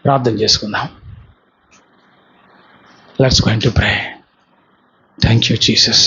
ప్రార్థన చేసుకుందాం. Let's go into pray. Thank you Jesus.